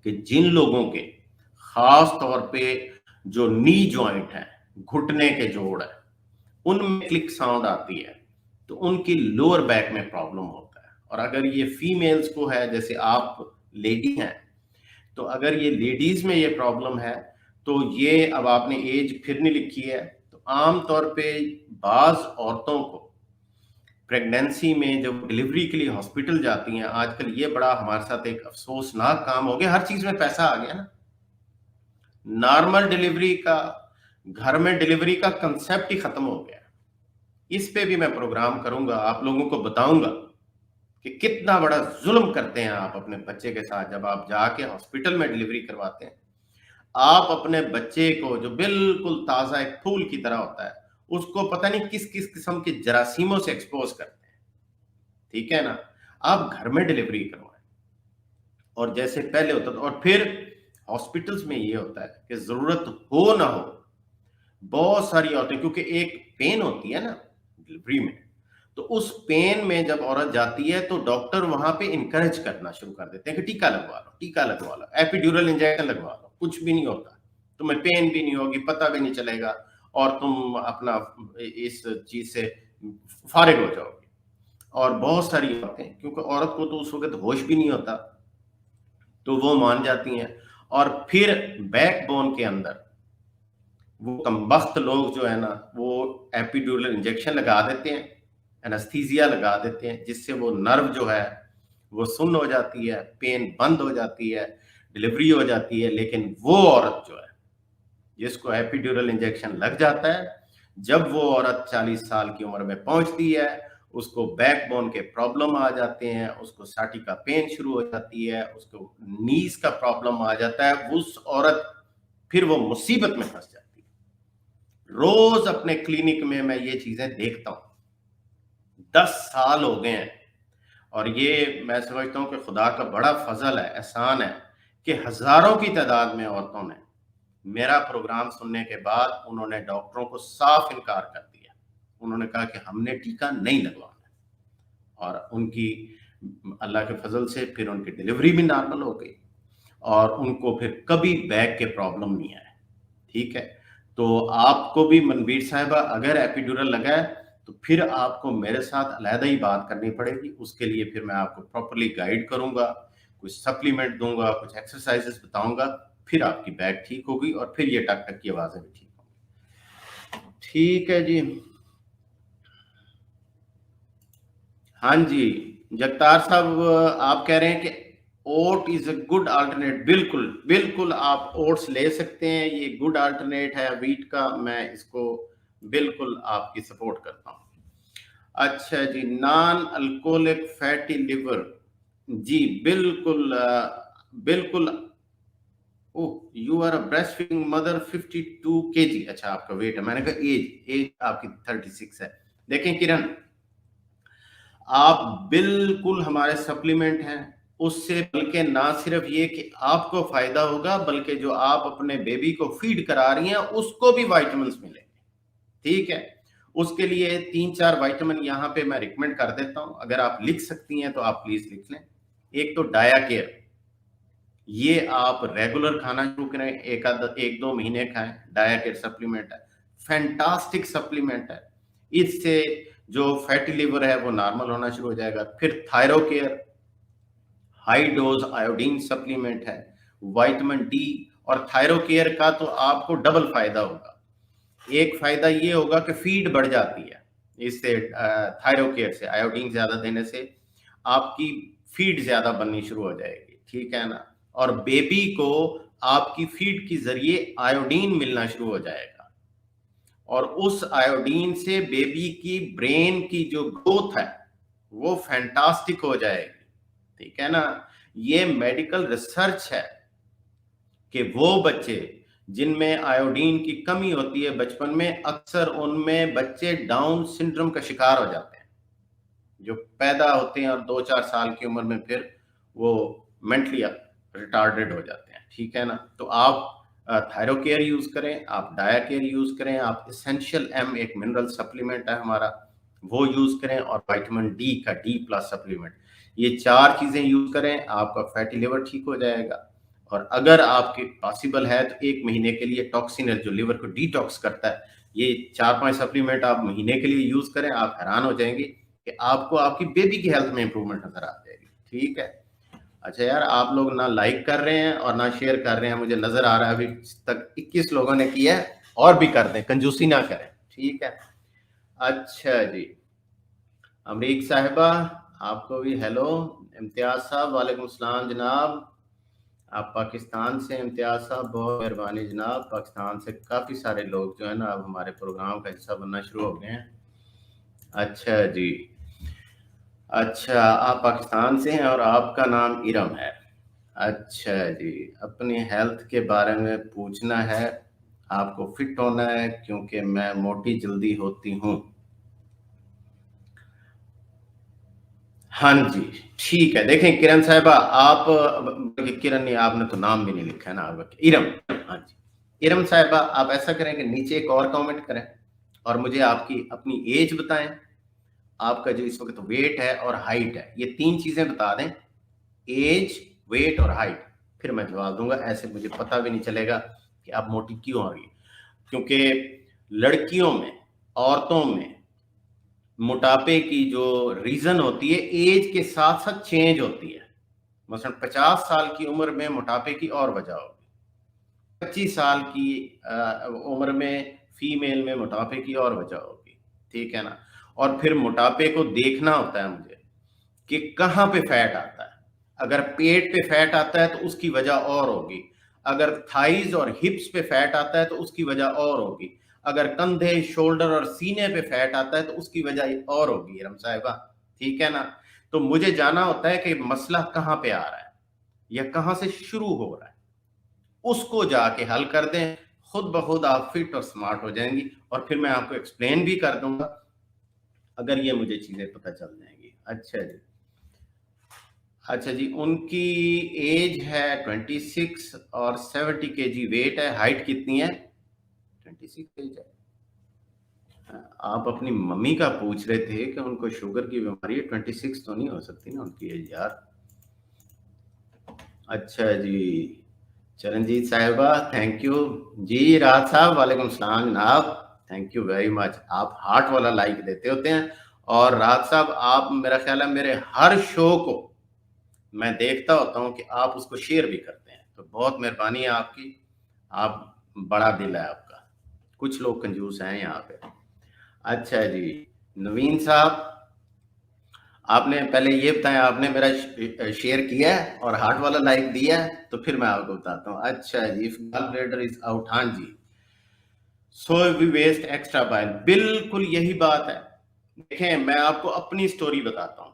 कि जिन लोगों के खास तौर पे जो नी जॉइंट है, घुटने के जोड़ है, उनमें क्लिक साउंड आती है तो उनकी लोअर बैक में प्रॉब्लम होता है। और अगर ये फीमेल्स को है, जैसे आप लेडी हैं, तो अगर ये लेडीज में ये प्रॉब्लम है तो ये, अब आपने एज फिर नहीं लिखी है, तो आम तौर पे बाज औरतों को प्रेगनेंसी में जब डिलीवरी के लिए हॉस्पिटल जाती हैं, आजकल ये बड़ा हमारे साथ एक अफसोसनाक काम हो गया, हर चीज में पैसा आ गया ना। नॉर्मल डिलीवरी का, घर में डिलीवरी का कंसेप्ट ही खत्म हो गया। इस पे भी मैं प्रोग्राम करूंगा, आप लोगों को बताऊंगा कि कितना बड़ा जुल्म करते हैं आप अपने बच्चे के साथ। जब आप जाके हॉस्पिटल में डिलीवरी करवाते हैं, आप अपने बच्चे को जो बिल्कुल ताजा एक फूल की तरह होता है, उसको पता नहीं किस किस किस्म के जरासीमों से एक्सपोज करते हैं, ठीक है ना। आप घर में डिलीवरी करवाएं और जैसे पहले होता था। और फिर हॉस्पिटल्स में ये होता है कि जरूरत हो ना हो, बहुत सारी औरतें, क्योंकि एक पेन होती है ना डिलीवरी में, तो उस पेन में जब औरत जाती है तो डॉक्टर वहां पे इनकरेज करना शुरू कर देते हैं कि टीका लगवा लो, एपिड्यूरल इंजेक्शन लगवा लो, कुछ भी नहीं होता, तुम्हें पेन भी नहीं होगी, पता भी नहीं चलेगा, और तुम अपना इस चीज से फारिग हो जाओगे। और बहुत सारी औरतें, क्योंकि औरत को तो उस वक्त होश भी नहीं होता, तो वो मान जाती हैं, और फिर बैकबोन के अंदर वो कमबख्त लोग जो है ना, वो एपिड्यूरल इंजेक्शन लगा देते हैं, एनेस्थीसिया लगा देते हैं, जिससे वो नर्व जो है वो सुन्न हो जाती है, पेन बंद हो जाती है, डिलीवरी हो जाती है। लेकिन वो औरत जो है जिसको एपिड्यूरल इंजेक्शन लग जाता है, जब वो औरत 40 साल की उम्र में पहुंचती है, उसको बैकबोन के प्रॉब्लम आ जाते हैं, उसको साटिका पेन शुरू हो जाती है, उसको नीज का प्रॉब्लम आ जाता है, उस औरत फिर वो मुसीबत में फंस जाती है। रोज अपने क्लिनिक में मैं ये चीजें देखता हूं, 10 साल हो गए हैं, और ये मैं समझता हूं कि खुदा का बड़ा फजल है, एहसान है कि हजारों की तादाद में औरतों ने मेरा प्रोग्राम सुनने के बाद उन्होंने डॉक्टरों को साफ इनकार कर दिया। उन्होंने कहा कि हमने टीका नहीं लगवाना, और उनकी अल्लाह के फजल से फिर उनकी डिलीवरी भी नॉर्मल हो गई, और उनको फिर कभी बैक के प्रॉब्लम नहीं आया। ठीक है, तो आपको भी मनवीर साहिबा अगर एपिड्यूरल लगा है तो फिर आपको मेरे साथ अलहदा ही बात करनी पड़ेगी। उसके लिए फिर मैं आपको प्रॉपर्ली गाइड करूंगा, कुछ सप्लीमेंट दूंगा, कुछ एक्सरसाइजेस बताऊंगा, फिर आपकी बैक ठीक होगी और फिर ये टक टक की आवाजें भी ठीक होंगी। ठीक है जी। हाँ जी, जगतार साहब आप कह रहे हैं कि ओट इज अ गुड अल्टरनेट। बिल्कुल बिल्कुल, आप ओट्स ले सकते हैं, ये गुड अल्टरनेट है व्हीट का, मैं इसको बिल्कुल आपकी सपोर्ट करता हूँ। अच्छा जी, नॉन अल्कोहलिक फैटी लिवर, जी बिल्कुल बिल्कुल। Oh, you are a breast feeding mother 52 kg। अच्छा, आपका वेट है, मैंने कहा एज, एज आपकी 36 है। देखें किरण, आप बिल्कुल हमारे सप्लीमेंट हैं, उससे बल्कि ना सिर्फ ये कि आपको फायदा होगा, बल्कि जो आप अपने बेबी को फीड करा रही हैं उसको भी विटामिन्स मिलेंगे। ठीक है, उसके लिए 3-4 विटामिन यहाँ पे मैं रिकमेंड कर देता हूं, अगर आप लिख सकती हैं तो आप प्लीज लिख लें। एक तो डाया केयर, ये आप रेगुलर खाना शुरू करें, एक दो महीने खाएं। डाया केयर सप्लीमेंट है, फैंटास्टिक सप्लीमेंट है, इससे जो फैटी लिवर है वो नॉर्मल होना शुरू हो जाएगा। फिर thyro care, high dose iodine supplement है, विटामिन डी, और थायरो केयर का तो आपको डबल फायदा होगा। एक फायदा ये होगा कि फीड बढ़ जाती है इससे, थायरो केयर से आयोडीन ज्यादा देने से आपकी फीड ज्यादा बननी शुरू हो जाएगी। ठीक है ना, और बेबी को आपकी फीड के जरिए आयोडीन मिलना शुरू हो जाएगा, और उस आयोडीन से बेबी की ब्रेन की जो ग्रोथ है वो फैंटास्टिक हो जाएगी। ठीक है ना, ये मेडिकल रिसर्च है कि वो बच्चे जिनमें आयोडीन की कमी होती है बचपन में, अक्सर उनमें बच्चे डाउन सिंड्रोम का शिकार हो जाते हैं, जो पैदा होते हैं और 2-4 साल की उम्र में फिर वो मेंटली रिटार्डेड हो जाते हैं। ठीक है ना, तो आप थायरो केयर यूज करें, आप डाया केयर यूज करें, आप एसेंशियल एम एक मिनरल सप्लीमेंट है हमारा, वो यूज करें, और विटामिन डी का D+ सप्लीमेंट, ये 4 चीजें यूज करें, आपका फैटी लिवर ठीक हो जाएगा। और अगर आपके पॉसिबल है तो 1 महीने के लिए टॉक्सिनल, जो लिवर को डिटॉक्स करता है, ये 4-5 सप्लीमेंट आप महीने के लिए यूज करें, आप हैरान हो जाएंगे कि आपको आपकी बेबी की हेल्थ में इंप्रूवमेंट नजर आ जाएगी। ठीक है। अच्छा यार, आप लोग ना लाइक कर रहे हैं और ना शेयर कर रहे हैं, मुझे नजर आ रहा है अभी तक 21 लोगों ने किया है, और भी कर दें, कंजूसी ना करें। ठीक है। अच्छा जी, अमरीक साहिबा आपको भी हेलो। इम्तियाज साहब वालेकुम सलाम जनाब, आप पाकिस्तान से। इम्तियाज साहब बहुत मेहरबानी जनाब, पाकिस्तान से काफ़ी सारे लोग जो है ना अब हमारे प्रोग्राम का हिस्सा बनना शुरू हो गए हैं। अच्छा जी, अच्छा आप पाकिस्तान से हैं और आपका नाम इरम है। अच्छा जी, अपनी हेल्थ के बारे में पूछना है, आपको फिट होना है क्योंकि मैं मोटी जल्दी होती हूँ। हाँ जी, ठीक है। देखें किरण साहिबा, आप किरण नहीं, आपने तो नाम भी नहीं लिखा है ना, इरम। हाँ जी, इरम साहिबा, आप ऐसा करें कि नीचे एक और कमेंट करें और मुझे आपकी अपनी एज बताएं, آپ کا جو اس وقت ویٹ ہے اور ہائٹ ہے، یہ 3 چیزیں بتا دیں، ایج، ویٹ اور ہائٹ، پھر میں جواب دوں گا، ایسے مجھے پتہ بھی نہیں چلے گا کہ آپ موٹی کیوں ہو رہی ہیں، کیونکہ لڑکیوں میں، عورتوں میں موٹاپے کی جو ریزن ہوتی ہے ایج کے ساتھ ساتھ چینج ہوتی ہے. مثلا 50 سال کی عمر میں موٹاپے کی اور وجہ ہوگی، 25 سال کی عمر میں فیمیل میں موٹاپے کی اور وجہ ہوگی، ٹھیک ہے نا. اور پھر موٹاپے کو دیکھنا ہوتا ہے مجھے کہ کہاں پہ فیٹ آتا ہے. اگر پیٹ پہ فیٹ آتا ہے تو اس کی وجہ اور ہوگی، اگر تھائیز اور ہپس پہ فیٹ آتا ہے تو اس کی وجہ اور ہوگی، اگر کندھے، شولڈر اور سینے پہ فیٹ آتا ہے تو اس کی وجہ اور ہوگی رم صاحبہ، ٹھیک ہے نا. تو مجھے جانا ہوتا ہے کہ مسئلہ کہاں پہ آ رہا ہے یا کہاں سے شروع ہو رہا ہے، اس کو جا کے حل کر دیں، خود بخود آپ فٹ اور سمارٹ ہو جائیں گی. اور پھر میں آپ کو ایکسپلین بھی کر دوں گا اگر یہ مجھے چیزیں پتہ چل جائیں گی. اچھا جی، ان کی ایج ہے 26 اور 70 کے جی ویٹ ہے. ہائٹ کتنی ہے؟ 26 ایج ہے. آپ اپنی ممی کا پوچھ رہے تھے کہ ان کو شوگر کی بیماری ہے، 26 تو نہیں ہو سکتی نا ان کی ایج یار. اچھا جی، چرنجیت صاحبہ تھینک یو جی. راحت صاحب وعلیکم السلام جناب، تھینک یو ویری مچ. آپ ہارٹ والا لائک دیتے ہوتے ہیں. اور راحت صاحب آپ میرا خیال ہے میرے ہر شو کو میں دیکھتا ہوتا ہوں کہ آپ اس کو شیئر بھی کرتے ہیں، تو بہت مہربانی ہے آپ کی، آپ بڑا دل ہے آپ کا. کچھ لوگ کنجوس ہیں یہاں پہ. اچھا جی، نوین صاحب آپ نے پہلے یہ بتایا آپ نے میرا شیئر کیا ہے اور ہارٹ والا لائک دیا ہے، تو پھر میں آپ کو بتاتا ہوں. اچھا جی، گال بلیڈر از آؤٹ، ہاں جی، سو وی ویسٹ ایکسٹرا بائل، بالکل یہی بات ہے. دیکھیں میں آپ کو اپنی سٹوری بتاتا ہوں،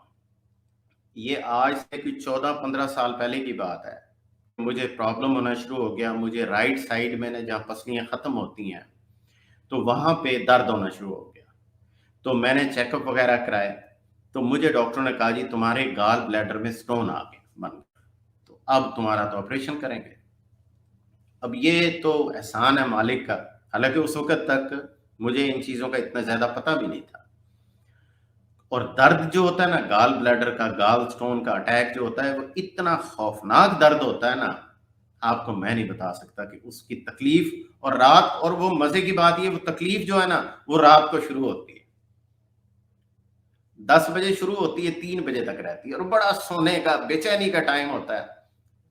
یہ آج سے کوئی 14-15 سال پہلے کی بات ہے. مجھے پرابلم ہونا شروع ہو گیا، مجھے رائٹ سائیڈ میں نے جہاں پسلیاں ختم ہوتی ہیں تو وہاں پہ درد ہونا شروع ہو گیا. تو میں نے چیک اپ وغیرہ کرائے تو مجھے ڈاکٹر نے کہا جی تمہارے گال بلیڈر میں سٹون آ گئے بن گئے، تو اب تمہارا تو آپریشن کریں گے. اب یہ تو احسان ہے مالک کا، حالانکہ اس وقت تک مجھے ان چیزوں کا اتنا زیادہ پتہ بھی نہیں تھا. اور درد جو ہوتا ہے نا گال بلیڈر کا، گال سٹون کا اٹیک جو ہوتا ہے وہ اتنا خوفناک درد ہوتا ہے نا، آپ کو میں نہیں بتا سکتا کہ اس کی تکلیف. اور رات، اور وہ مزے کی بات یہ وہ تکلیف جو ہے نا وہ رات کو شروع ہوتی ہے، 10 بجے شروع ہوتی ہے، 3 بجے تک رہتی ہے، اور بڑا سونے کا بے چینی کا ٹائم ہوتا ہے.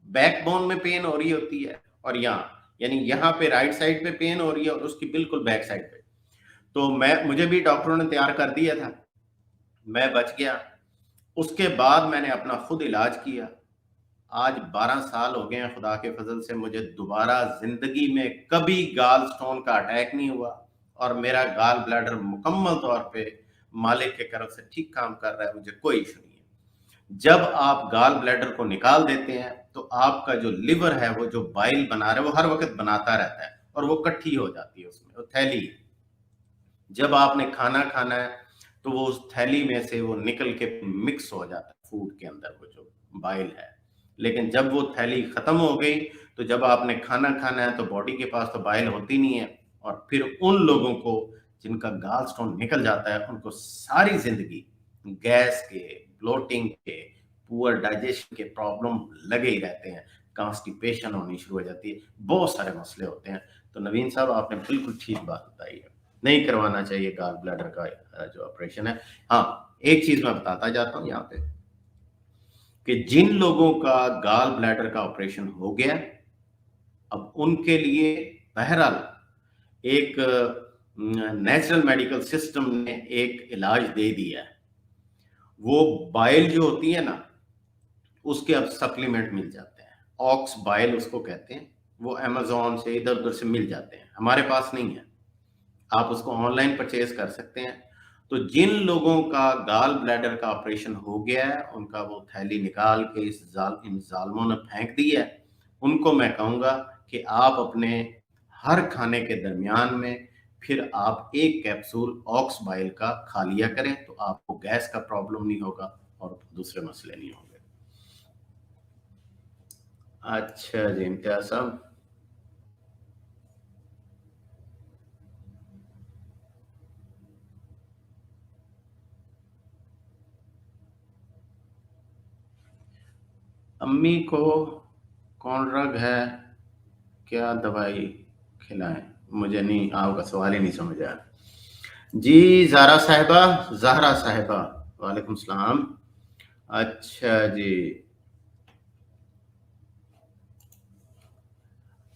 بیک بون میں پین ہو رہی ہوتی ہے، اور یہاں یعنی یہاں پہ رائٹ سائڈ پہ پین ہو رہی ہے اور اس کی بالکل بیک سائڈ پہ. تو مجھے بھی ڈاکٹروں نے تیار کر دیا تھا، میں بچ گیا. اس کے بعد میں نے اپنا خود علاج کیا. آج 12 سال ہو گئے ہیں، خدا کے فضل سے مجھے دوبارہ زندگی میں کبھی گال سٹون کا اٹیک نہیں ہوا، اور میرا گال بلیڈر مکمل طور پہ مالک کے کرم سے ٹھیک کام کر رہا ہے، مجھے کوئی ایشو نہیں ہے. جب آپ گال بلیڈر کو نکال دیتے ہیں تو آپ کا جو لیور ہے وہ جو بائل بنا رہا ہے وہ ہر وقت بناتا رہتا ہے اور وہ کٹھی ہو جاتی ہے، اس میں وہ تھیلی ہے. جب آپ نے کھانا کھانا ہے تو وہ اس تھیلی میں سے وہ نکل کے مکس ہو جاتا ہے فوڈ کے اندر، وہ جو بائل ہے. لیکن جب وہ تھیلی ختم ہو گئی تو جب آپ نے کھانا کھانا ہے تو باڈی کے پاس تو بائل ہوتی نہیں ہے. اور پھر ان لوگوں کو جن کا گال سٹون نکل جاتا ہے ان کو ساری زندگی گیس کے، بلوٹنگ کے، پور ڈائجیشن کے پرابلم لگے ہی رہتے ہیں، کانسٹیپیشن ہونی شروع ہو جاتی ہے، بہت سارے مسئلے ہوتے ہیں. تو نوین صاحب آپ نے بالکل ٹھیک بات بتائی ہے، نہیں کروانا چاہیے گال بلیڈر کا جو آپریشن ہے. ہاں ایک چیز میں بتاتا جاتا ہوں یہاں پہ کہ جن لوگوں کا گال بلیڈر کا آپریشن ہو گیا اب ان کے لیے بہرحال ایک نیچرل میڈیکل سسٹم نے ایک علاج دے دیا ہے. وہ بائل جو ہوتی ہے نا اس کے اب سپلیمنٹ مل جاتے ہیں، آکس بائل اس کو کہتے ہیں، وہ امیزون سے ادھر ادھر سے مل جاتے ہیں، ہمارے پاس نہیں ہے، آپ اس کو آن لائن پرچیز کر سکتے ہیں. تو جن لوگوں کا گال بلیڈر کا آپریشن ہو گیا ہے ان کا وہ تھیلی نکال کے ان ظالموں نے پھینک دی ہے. ان کو میں کہوں گا کہ آپ اپنے ہر کھانے کے درمیان میں پھر آپ ایک کیپسول آکس بائل کا کھا لیا کریں تو آپ کو گیس کا پرابلم نہیں ہوگا اور دوسرے مسئلے نہیں ہوں گے. اچھا جی امتیاز صاحب، अम्मी को कॉर्नरग है, क्या दवाई खिलाएं? मुझे नहीं, आपका सवाल ही नहीं समझ आया जी। ज़हरा साहिबा, वालेकुम सलाम। अच्छा जी,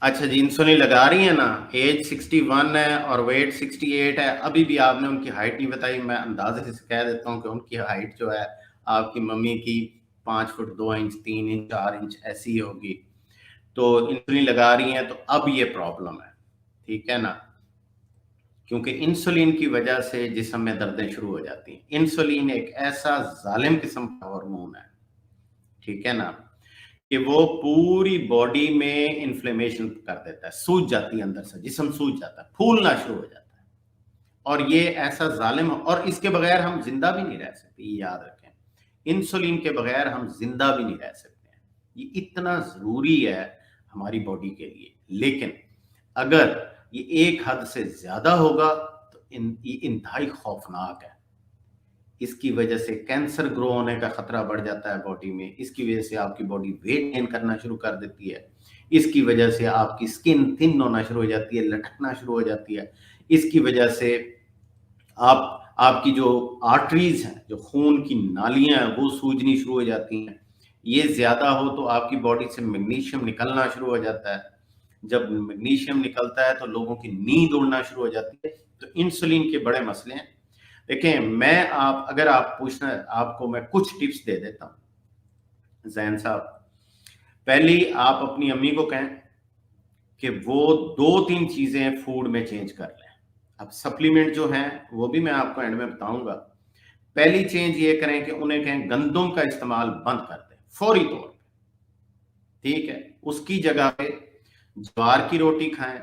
अच्छा जी, इंसुलिन लगा रही है ना, एज 61 है और वेट 68 है। अभी भी आपने उनकी हाइट नहीं बताई। मैं अंदाजे से कह देता हूँ कि उनकी हाइट जो है आपकी मम्मी की 5 फुट 2 इंच, 3 इंच, 4 इंच ऐसी ही होगी। तो इंसुलिन लगा रही हैं तो अब ये प्रॉब्लम है, ठीक है ना, क्योंकि इंसुलिन की वजह से जिस्म में दर्दें शुरू हो जाती हैं। इंसुलिन एक ऐसा जालिम किस्म का हार्मोन है, ठीक है ना, कि वो पूरी बॉडी में इन्फ्लेमेशन कर देता है, सूज जाती है अंदर से, जिस्म सूज जाता है, फूलना शुरू हो जाता है। और ये ऐसा जालिम, और इसके बगैर हम जिंदा भी नहीं रह सकते, ये याद रखें। इंसुलिन के बगैर हम जिंदा भी नहीं रह सकते हैं। ये इतना जरूरी है हमारी बॉडी के लिए। लेकिन अगर ये एक हद से ज्यादा होगा तो ये इंतहाई खौफनाक है। इसकी वजह से कैंसर ग्रो होने का खतरा बढ़ जाता है बॉडी में। इसकी वजह से आपकी बॉडी वेट गेन करना शुरू कर देती है। इसकी वजह से आपकी स्किन थिन होना शुरू हो जाती है, लटकना शुरू हो जाती है। इसकी वजह से आपकी जो आर्टरीज हैं, जो खून की नालियां हैं, वो सूजनी शुरू हो जाती हैं। ये ज्यादा हो तो आपकी बॉडी से मैग्नीशियम निकलना शुरू हो जाता है। जब मैग्नीशियम निकलता है तो लोगों की नींद उड़ना शुरू हो जाती है। तो इंसुलिन के बड़े मसले हैं। देखें, अगर आप पूछना, आपको मैं कुछ टिप्स दे देता हूं जैन साहब। पहली, आप अपनी अम्मी को कहें कि वो 2-3 चीजें फूड में चेंज कर लें। अब सप्लीमेंट जो हैं वो भी मैं आपको एंड में बताऊंगा। पहली चेंज ये करें कि उन्हें कहें गंदम का इस्तेमाल बंद कर दें फौरी तौर पे, ठीक है। उसकी जगह पे ज्वार की रोटी खाएं,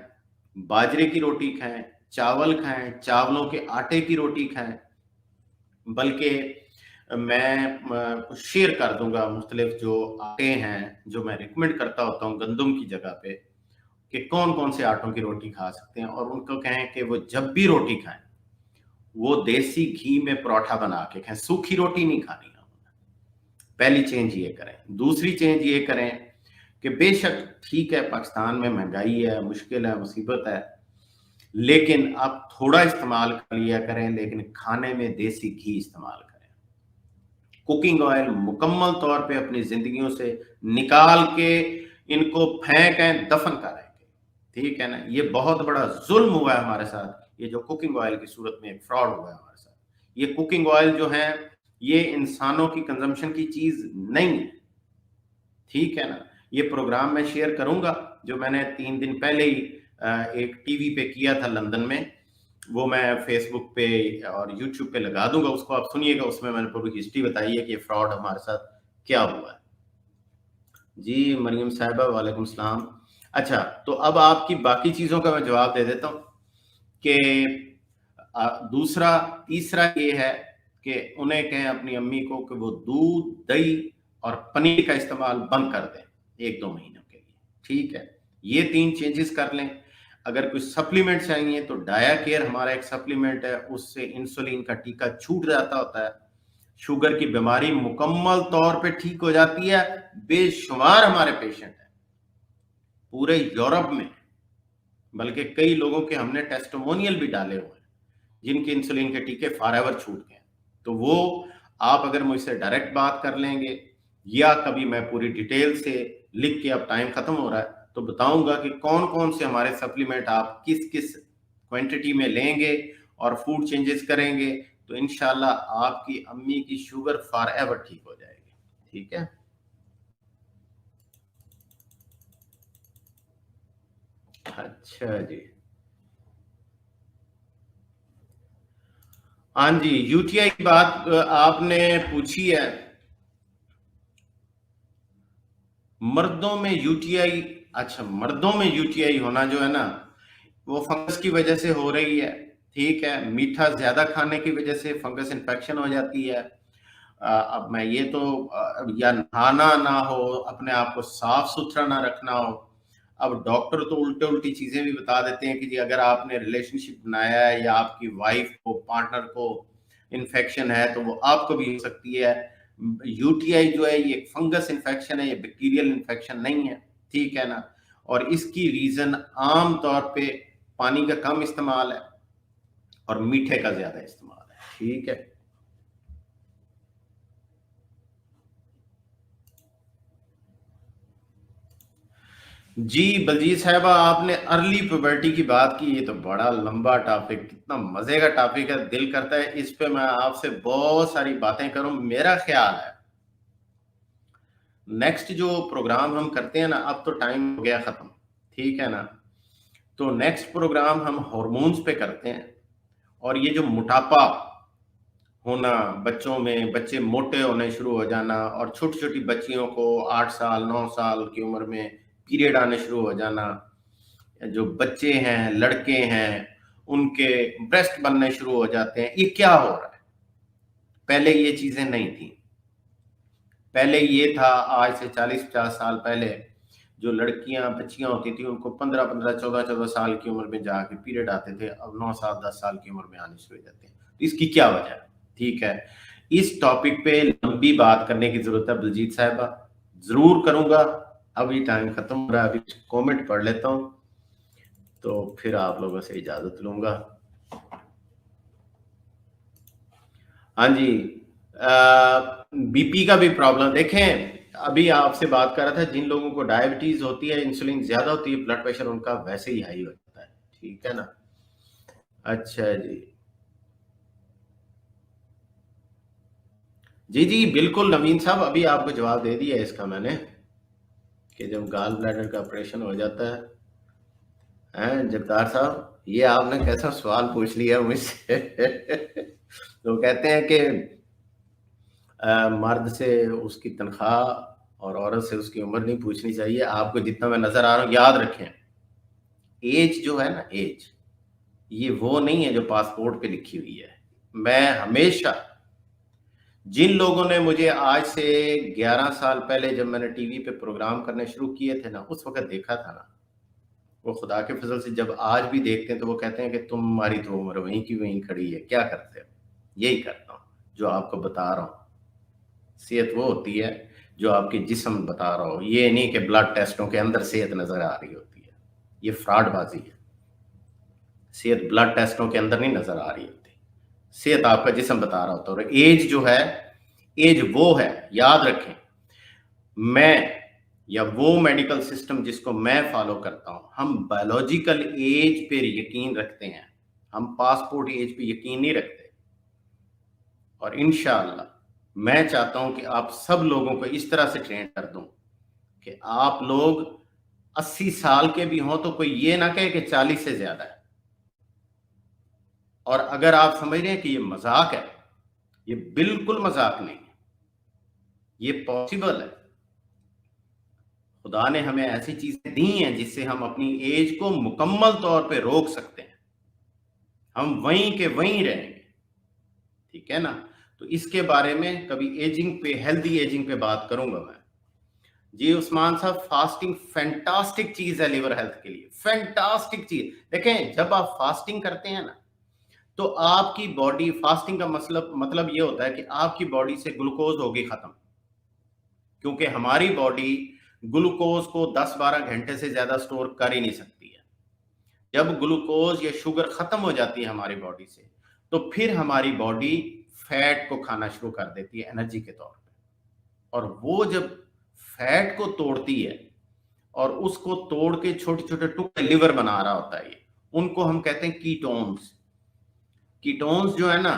बाजरे की रोटी खाएं, चावल खाएं, चावलों के आटे की रोटी खाएं। बल्कि मैं शेयर कर दूंगा मुख्तलिफ जो आटे हैं जो मैं रिकमेंड करता होता हूँ गंदम की जगह पे, कि कौन कौन से आटों की रोटी खा सकते हैं। और उनको कहें कि वो जब भी रोटी खाएं वो देसी घी में परोठा बना के खाएं, सूखी रोटी नहीं खानी है। पहली चेंज ये करें। दूसरी चेंज ये करें कि बेशक ठीक है, पाकिस्तान में महंगाई है, मुश्किल है, मुसीबत है, लेकिन आप थोड़ा इस्तेमाल कर लिया करें, लेकिन खाने में देसी घी इस्तेमाल करें। कुकिंग ऑयल मुकम्मल तौर पे अपनी जिंदगियों से निकाल के इनको फेंकें, दफन करेंगे, ठीक है ना। ये बहुत बड़ा जुल्म हुआ है हमारे साथ। ये जो कुकिंग ऑयल की सूरत में एक फ्रॉड हुआ है हमारे साथ। ये कुकिंग ऑयल जो है ये इंसानों की कंजम्पशन की चीज नहीं है, ठीक है ना। ये प्रोग्राम मैं शेयर करूंगा जो मैंने 3 दिन पहले ही एक टीवी पे किया था लंदन में। वो मैं फेसबुक पे और यूट्यूब पे लगा दूंगा, उसको आप सुनिएगा। उसमें मैंने पूरी हिस्ट्री बताई है कि ये फ्रॉड हमारे साथ क्या हुआ है। जी मरियम साहिबा, वालेकुम सलाम। अच्छा, तो अब आपकी बाकी चीजों का मैं जवाब दे देता हूँ कि दूसरा तीसरा ये है कि उन्हें कहें अपनी अम्मी को कि वो दूध, दही और पनीर का इस्तेमाल बंद कर दें 1-2 महीनों के लिए, ठीक है। ये 3 चेंजेस कर लें। अगर कुछ सप्लीमेंट चाहिए तो डाया केयर हमारा एक सप्लीमेंट है, उससे इंसुलिन का टीका छूट जाता होता है। शुगर की बीमारी मुकम्मल तौर पे ठीक हो जाती है। बेशुमार हमारे पेशेंट हैं पूरे यूरोप में, बल्कि कई लोगों के हमने टेस्टिमोनियल भी डाले हुए हैं जिनके इंसुलिन के टीके फॉरएवर छूट गए। तो वो आप अगर मुझसे डायरेक्ट बात कर लेंगे या कभी मैं पूरी डिटेल से लिख के, अब टाइम खत्म हो रहा है, तो बताऊंगा कि कौन कौन से हमारे सप्लीमेंट आप किस किस क्वांटिटी में लेंगे और फूड चेंजेस करेंगे, तो इंशाल्लाह आपकी अम्मी की शुगर फॉरएवर ठीक हो जाएगी, ठीक है। अच्छा जी, हाँ जी, यूटीआई की बात आपने पूछी है। मर्दों में यूटीआई, अच्छा, मर्दों में यूटीआई होना जो है ना, वो फंगस की वजह से हो रही है, ठीक है। मीठा ज्यादा खाने की वजह से फंगस इन्फेक्शन हो जाती है। अब मैं ये तो या नहाना ना हो, अपने आप को साफ सुथरा ना रखना हो। अब डॉक्टर तो उल्टे उल्टी चीजें भी बता देते हैं कि जी अगर आपने रिलेशनशिप बनाया है या आपकी वाइफ को, पार्टनर को इन्फेक्शन है तो वो आपको भी हो सकती है। यूटीआई जो है ये फंगस इन्फेक्शन है, ये बैक्टीरियल इन्फेक्शन नहीं है, ठीक है ना। और इसकी रीजन आम तौर पे पानी का कम इस्तेमाल है और मीठे का ज्यादा इस्तेमाल है, ठीक है। जी बलजीत साहबा, आपने अर्ली प्यूबर्टी की बात की, ये तो बड़ा लंबा टॉपिक, कितना मजे का टॉपिक है, दिल करता है इस पे मैं आपसे बहुत सारी बातें करूं। मेरा ख्याल है नेक्स्ट जो प्रोग्राम हम करते हैं ना, अब तो टाइम हो गया खत्म, ठीक है ना, तो नेक्स्ट प्रोग्राम हम हार्मोन्स पे करते हैं। और ये जो मोटापा होना बच्चों में, बच्चे मोटे होने शुरू हो जाना, और छोटी छोटी बच्चियों को 8 साल 9 साल की उम्र में पीरियड आने शुरू हो जाना, जो बच्चे हैं लड़के हैं उनके ब्रेस्ट बनने शुरू हो जाते हैं, ये क्या हो रहा है? पहले ये चीजें नहीं थी। पहले ये था, आज से 40-50 साल पहले जो लड़कियां बच्चियां होती थी उनको 15-15 14-14 साल की उम्र में जाके पीरियड आते थे, अब 9 साल 10 साल की उम्र में आने शुरू हो जाते हैं। तो इसकी क्या वजह है? ठीक है, इस टॉपिक पे लंबी बात करने की जरूरत है बलजीत साहबा, जरूर करूंगा। अभी टाइम खत्म हो रहा है, अभी कमेंट पढ़ लेता हूं तो फिर आप लोगों से इजाजत लूंगा। हाँ जी, बीपी का भी प्रॉब्लम देखें, अभी आपसे बात कर रहा था, जिन लोगों को डायबिटीज होती है, इंसुलिन ज्यादा होती है, ब्लड प्रेशर उनका वैसे ही हाई हो जाता है, ठीक है ना। अच्छा जी, जी जी बिल्कुल नवीन साहब, अभी आपको जवाब दे दिया इसका मैंने, कि जब गाल ब्लैडर का ऑपरेशन हो जाता है जगतार साहब, ये आपने कैसा सवाल पूछ लिया मुझसे। तो कहते हैं कि मर्द से उसकी तनख्वाह और औरत से उसकी उम्र नहीं पूछनी चाहिए। आपको जितना मैं नजर आ रहा हूँ, याद रखें, एज जो है ना, एज ये वो नहीं है जो पासपोर्ट पे लिखी हुई है। मैं हमेशा, जिन लोगों ने मुझे आज से 11 साल पहले जब मैंने टीवी पे प्रोग्राम करने शुरू किए थे ना, उस वक्त देखा था ना, वो खुदा के फजल से जब आज भी देखते हैं तो वो कहते हैं कि तुम्हारी तो उम्र वहीं की वहीं खड़ी है, क्या करते हो? यही करता हूँ जो आपको बता रहा हूँ। सेहत वो होती है जो आपके जिस्म बता रहा हो, ये नहीं कि ब्लड टेस्टों के अंदर सेहत नजर आ रही होती है, ये फ्रॉडबाजी है। सेहत ब्लड टेस्टों के अंदर नहीं नजर आ रही होती, सेहत आपका जिस्म बता रहा होता है। और एज जो है, एज वो है, याद रखें, मैं या वो मेडिकल सिस्टम जिसको मैं फॉलो करता हूं, हम बायोलॉजिकल एज पे यकीन रखते हैं, हम पासपोर्ट एज पे यकीन नहीं रखते। और इंशाअल्लाह मैं चाहता हूं कि आप सब लोगों को इस तरह से ट्रेन कर दूं कि आप लोग 80 साल के भी हों तो कोई ये ना कहे कि 40 से ज्यादा है। और अगर आप समझ रहे हैं कि ये मजाक है, ये बिल्कुल मजाक नहीं है, ये पॉसिबल है। खुदा ने हमें ऐसी चीजें दी हैं जिससे हम अपनी एज को मुकम्मल तौर पे रोक सकते हैं, हम वहीं के वहीं रहेंगे, ठीक है ना। तो इसके बारे में कभी एजिंग पे, हेल्दी एजिंग पे बात करूंगा मैं। जी उस्मान साहब, फास्टिंग फैंटास्टिक चीज है लिवर हेल्थ के लिए, फैंटास्टिक चीज। देखें, जब आप फास्टिंग करते हैं ना, तो आपकी बॉडी, फास्टिंग का मतलब ये होता है कि आपकी बॉडी से ग्लूकोज होगी खत्म, क्योंकि हमारी बॉडी ग्लूकोज को 10-12 घंटे से ज्यादा स्टोर कर ही नहीं सकती है। जब ग्लूकोज या शुगर खत्म हो जाती है हमारी बॉडी से, तो फिर हमारी बॉडी फैट को खाना शुरू कर देती है एनर्जी के तौर पे। और वो जब फैट को तोड़ती है और उसको तोड़ के छोटे छोटे टुकड़े लिवर बना रहा होता है, ये उनको हम कहते हैं कीटोन्स। कीटोन्स जो है ना,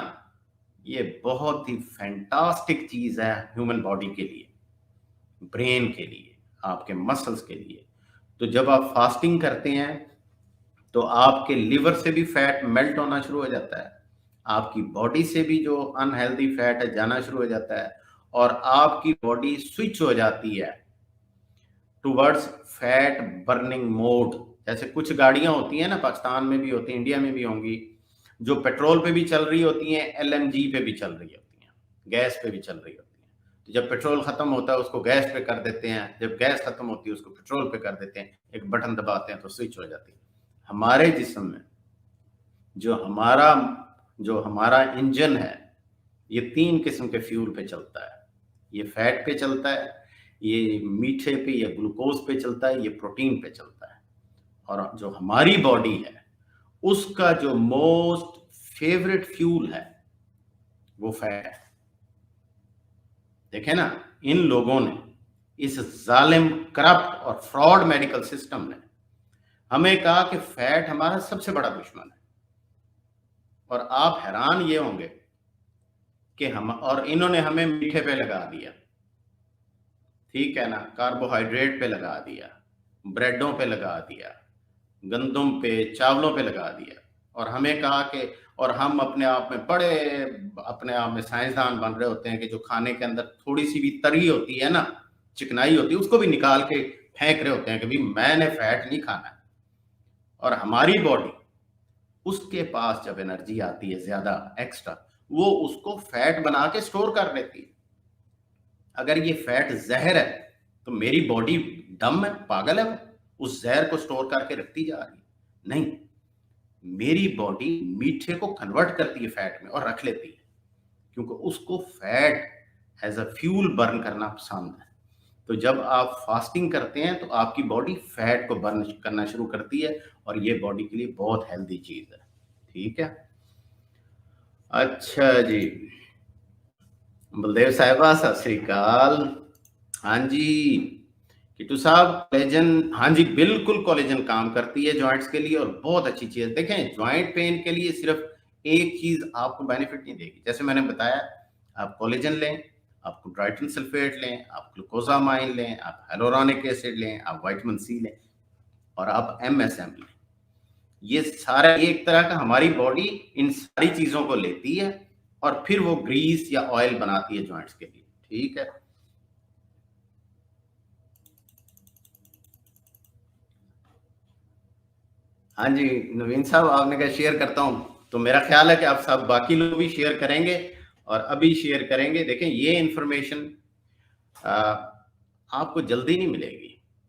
ये बहुत ही फैंटास्टिक चीज है ह्यूमन बॉडी के लिए, ब्रेन के लिए, आपके मसल्स के लिए। तो जब आप फास्टिंग करते हैं तो आपके लिवर से भी फैट मेल्ट होना शुरू हो जाता है, आपकी बॉडी से भी जो अनहेल्दी फैट है जाना शुरू हो जाता है, और आपकी बॉडी स्विच हो जाती है टुवर्ड्स फैट बर्निंग मोड। जैसे कुछ गाड़ियां होती हैं ना, पाकिस्तान में भी होती हैं, इंडिया में भी होंगी, जो पेट्रोल पे भी चल रही होती हैं, एलएनजी पे भी चल रही होती हैं, गैस पे भी चल रही होती हैं। तो जब पेट्रोल खत्म होता है उसको गैस पे कर देते हैं, जब गैस खत्म होती है उसको पेट्रोल पे कर देते हैं, एक बटन दबाते हैं तो स्विच हो जाती है। हमारे जिस्म में जो हमारा इंजन है, ये 3 किस्म के फ्यूल पे चलता है। ये फैट पे चलता है, ये मीठे पे या ग्लूकोज पे चलता है, ये प्रोटीन पे चलता है। और जो हमारी बॉडी है उसका जो मोस्ट फेवरेट फ्यूल है वो फैट है। देखें ना, इन लोगों ने, इस जालिम करप्ट और फ्रॉड मेडिकल सिस्टम ने हमें कहा कि फैट हमारा सबसे बड़ा दुश्मन है। और आप हैरान ये होंगे कि और इन्होंने हमें मीठे पे लगा दिया, ठीक है ना, कार्बोहाइड्रेट पे लगा दिया, ब्रेडों पे लगा दिया, गंदम पे, चावलों पे लगा दिया, और हमें कहा कि, और हम अपने आप में साइंसदान बन रहे होते हैं कि जो खाने के अंदर थोड़ी सी भी तरी होती है ना, चिकनाई होती है, उसको भी निकाल के फेंक रहे होते हैं कि भाई मैंने फैट नहीं खाना। और हमारी बॉडी, उसके पास जब एनर्जी आती है ज्यादा एक्स्ट्रा, वो उसको फैट बना के स्टोर कर लेती है। अगर ये फैट जहर है तो मेरी बॉडी डम है, पागल है, वो उस जहर को स्टोर करके रखती जा रही है? नहीं, मेरी बॉडी मीठे को कन्वर्ट करती है फैट में और रख लेती है, क्योंकि उसको fat as a fuel burn करना पसंद है। तो जब आप फास्टिंग करते हैं तो आपकी बॉडी फैट को बर्न करना शुरू करती है, और ये बॉडी के लिए बहुत हेल्दी चीज है, ठीक है। अच्छा जी, बलदेव साहिबा सत श्री अकाल। हाँ जी किटू साहब, कोलेजन, हाँ जी बिल्कुल, कोलेजन काम करती है जॉइंट्स के लिए, और बहुत अच्छी चीज। देखें, जॉइंट पेन के लिए सिर्फ एक चीज आपको बेनिफिट नहीं देगी। जैसे मैंने बताया, आप कोलेजन लें, आप ट्राइटन सल्फेट लें, आप ग्लूकोजामाइन लें, आप हेलोरॉनिक एसिड लें, आप विटामिन सी लें, और आप MSM लें। ये सारा एक तरह का, हमारी बॉडी इन सारी चीजों को लेती है और फिर वो ग्रीस या ऑयल बनाती है जॉइंट्स के लिए, ठीक है। हाँ जी नवीन साहब, आपने कहा शेयर करता हूं, तो मेरा ख्याल है कि आप सब बाकी लोग भी शेयर करेंगे, और अभी शेयर करेंगे। देखें, ये इंफॉर्मेशन आपको जल्दी नहीं मिलेगी।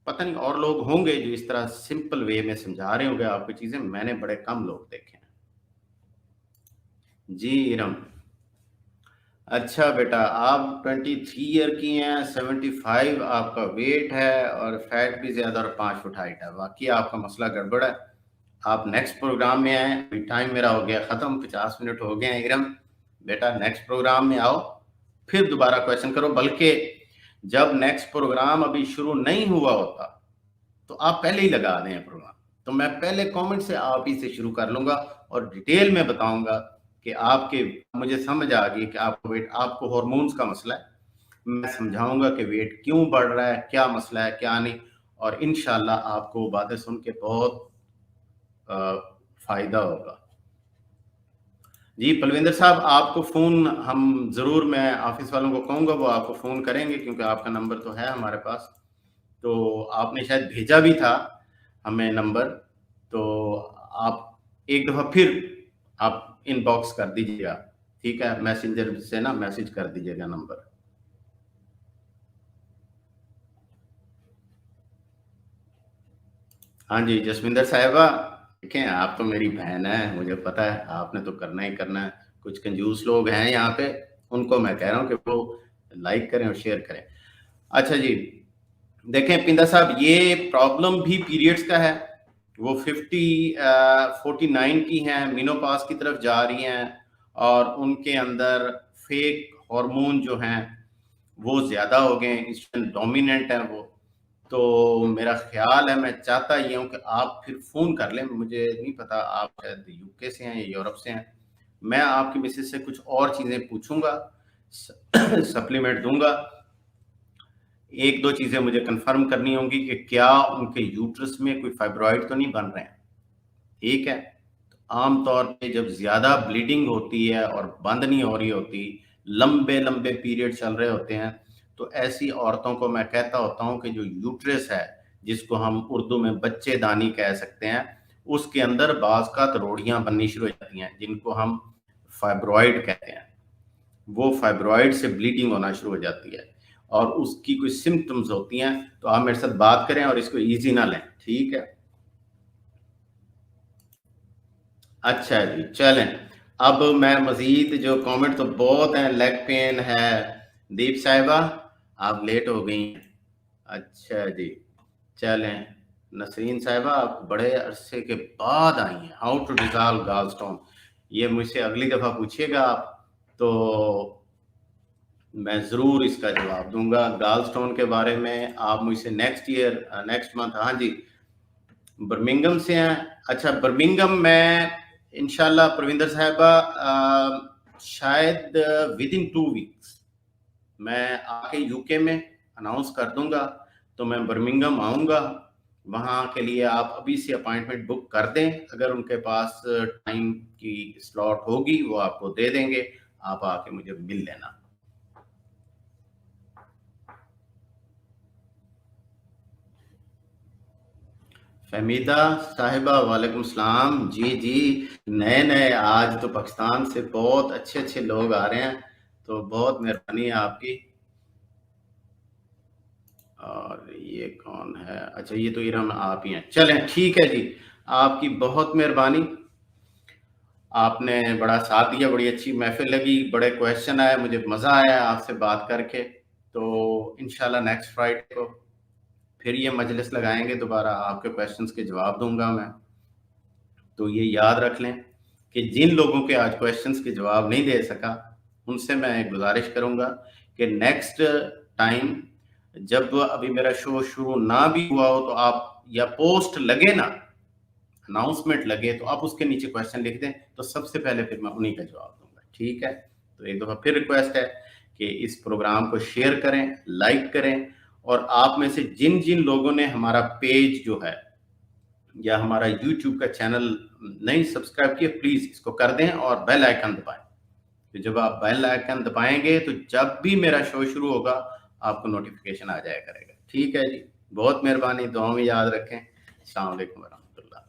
पता नहीं और लोग होंगे जो इस तरह सिंपल वे में समझा रहे होंगे आपको चीजें, मैंने बड़े कम लोग देखे हैं। जी इरम, अच्छा बेटा, आप 23 ईयर की हैं, 75 आपका वेट है, और फैट भी ज्यादा, और 5 फुट हाइट है। वाकई आपका मसला गड़बड़ है। आप नेक्स्ट प्रोग्राम में आए, टाइम मेरा हो गया खत्म, 50 मिनट हो गए हैं। इरम बेटा, नेक्स्ट प्रोग्राम में आओ, फिर दोबारा क्वेश्चन करो। बल्कि जब नेक्स्ट प्रोग्राम अभी शुरू नहीं हुआ होता तो आप पहले ही लगा दें प्रोग्राम, तो मैं पहले कमेंट से आप ही से शुरू कर लूंगा, और डिटेल में बताऊंगा कि आपके, मुझे समझ आ गई कि आपको वेट, आपको हार्मोन्स का मसला है। मैं समझाऊंगा कि वेट क्यों बढ़ रहा है, क्या मसला है, क्या नहीं, और इंशाल्लाह आपको बातें सुन के बहुत फायदा होगा। जी पलविंदर साहब, आपको फोन हम जरूर, मैं ऑफिस वालों को कहूंगा वो आपको फोन करेंगे, क्योंकि आपका नंबर तो है हमारे पास, तो आपने शायद भेजा भी था हमें नंबर, तो आप एक दफा फिर आप इनबॉक्स कर दीजिएगा, ठीक है, मैसेंजर से ना मैसेज कर दीजिएगा नंबर। हाँ जी जसविंदर साहिबा, देखें आप तो मेरी बहन है, मुझे पता है आपने तो करना ही करना है। कुछ कंजूस लोग हैं यहाँ पे, उनको मैं कह रहा हूँ कि वो लाइक करें और शेयर करें। अच्छा जी, देखें पिंदा साहब, ये प्रॉब्लम भी पीरियड्स का है। वो 49 की हैं, मीनोपास की तरफ जा रही हैं, और उनके अंदर फेक हार्मोन जो हैं वो ज्यादा हो गए, डोमिनेंट है वो। तो मेरा ख्याल है, मैं चाहता ये हूँ कि आप फिर फोन कर लें, मुझे नहीं पता आप शायद यूके से हैं या यूरोप से हैं। मैं आपकी मिसेज से कुछ और चीजें पूछूंगा, सप्लीमेंट दूंगा। एक दो चीजें मुझे कंफर्म करनी होंगी कि क्या उनके यूट्रस में कोई फाइब्रॉइड तो नहीं बन रहे हैं, ठीक है। तो आमतौर पे जब ज्यादा ब्लीडिंग होती है और बंद नहीं हो रही होती, लंबे लंबे पीरियड चल रहे होते हैं, तो ऐसी औरतों को मैं कहता होता हूं कि जो यूट्रस है, जिसको हम उर्दू में बच्चेदानी कह सकते हैं, उसके अंदर बाज का रोड़ियां बननी शुरू हो जाती हैं, जिनको हम फाइब्रॉइड कहते हैं। वो फाइब्रॉइड से ब्लीडिंग होना शुरू हो जाती है, और उसकी कोई सिम्टम्स होती हैं, तो आप मेरे साथ बात करें और इसको इजी ना लें, ठीक है। अच्छा जी चलें, अब मैं मजीद जो कमेंट तो बहुत हैं, लेग पेन है, दीप साहिबा आप लेट हो गई हैं। अच्छा जी, चलें। नसरीन साहिबा आप बड़े अरसे के बाद आई हैं। हाउ टू डिजॉल्व गॉलस्टोन, ये मुझसे अगली दफ़ा पूछिएगा आप, तो मैं ज़रूर इसका जवाब दूंगा। गॉलस्टोन के बारे में आप मुझसे नेक्स्ट मंथ, हाँ जी, बर्मिंघम से हैं। अच्छा, बर्मिंघम में इंशाल्लाह प्रविंदर साहिबा शायद विद इन 2 वीक्स मैं आके यूके में अनाउंस कर दूंगा, तो मैं बर्मिंघम आऊँगा। वहाँ के लिए आप अभी से अपॉइंटमेंट बुक कर दें, अगर उनके पास टाइम की स्लॉट होगी वो आपको दे देंगे, आप आके मुझे मिल लेना। फहमीदा साहिबा वालेकुम सलाम। जी जी, नए आज तो पाकिस्तान से बहुत अच्छे लोग आ रहे हैं, तो बहुत मेहरबानी है आपकी। और ये कौन है? अच्छा, ये तो इरम आप ही हैं। चलें, ठीक है जी, आपकी बहुत मेहरबानी, आपने बड़ा साथ दिया, बड़ी अच्छी महफिल लगी, बड़े क्वेश्चन आए, मुझे मज़ा आया आपसे बात करके। तो इंशाल्लाह नेक्स्ट फ्राइडे को फिर ये मजलिस लगाएंगे दोबारा, आपके क्वेश्चंस के जवाब दूंगा मैं। तो ये याद रख लें कि जिन लोगों के आज क्वेश्चंस के जवाब नहीं दे सका, उनसे मैं एक गुजारिश करूंगा कि नेक्स्ट टाइम जब अभी मेरा शो शुरू ना भी हुआ हो, तो आप या पोस्ट लगे ना, अनाउंसमेंट लगे, तो आप उसके नीचे क्वेश्चन लिख दें, तो सबसे पहले फिर मैं उन्हीं का जवाब दूंगा। ठीक है? तो एक दफ़ा फिर रिक्वेस्ट है कि इस प्रोग्राम को शेयर करें, लाइक करें, और आप में से जिन जिन लोगों ने हमारा पेज जो है या हमारा यूट्यूब का चैनल नहीं सब्सक्राइब किया, प्लीज इसको कर दें और बेल आइकन दबाएं। तो जब आप बेल आइकन दबाएंगे तो जब भी मेरा शो शुरू होगा आपको नोटिफिकेशन आ जाया करेगा। ठीक है जी, बहुत मेहरबानी, दुआ में याद रखें। अस्सलाम वालेकुम वरहमतुल्लाह।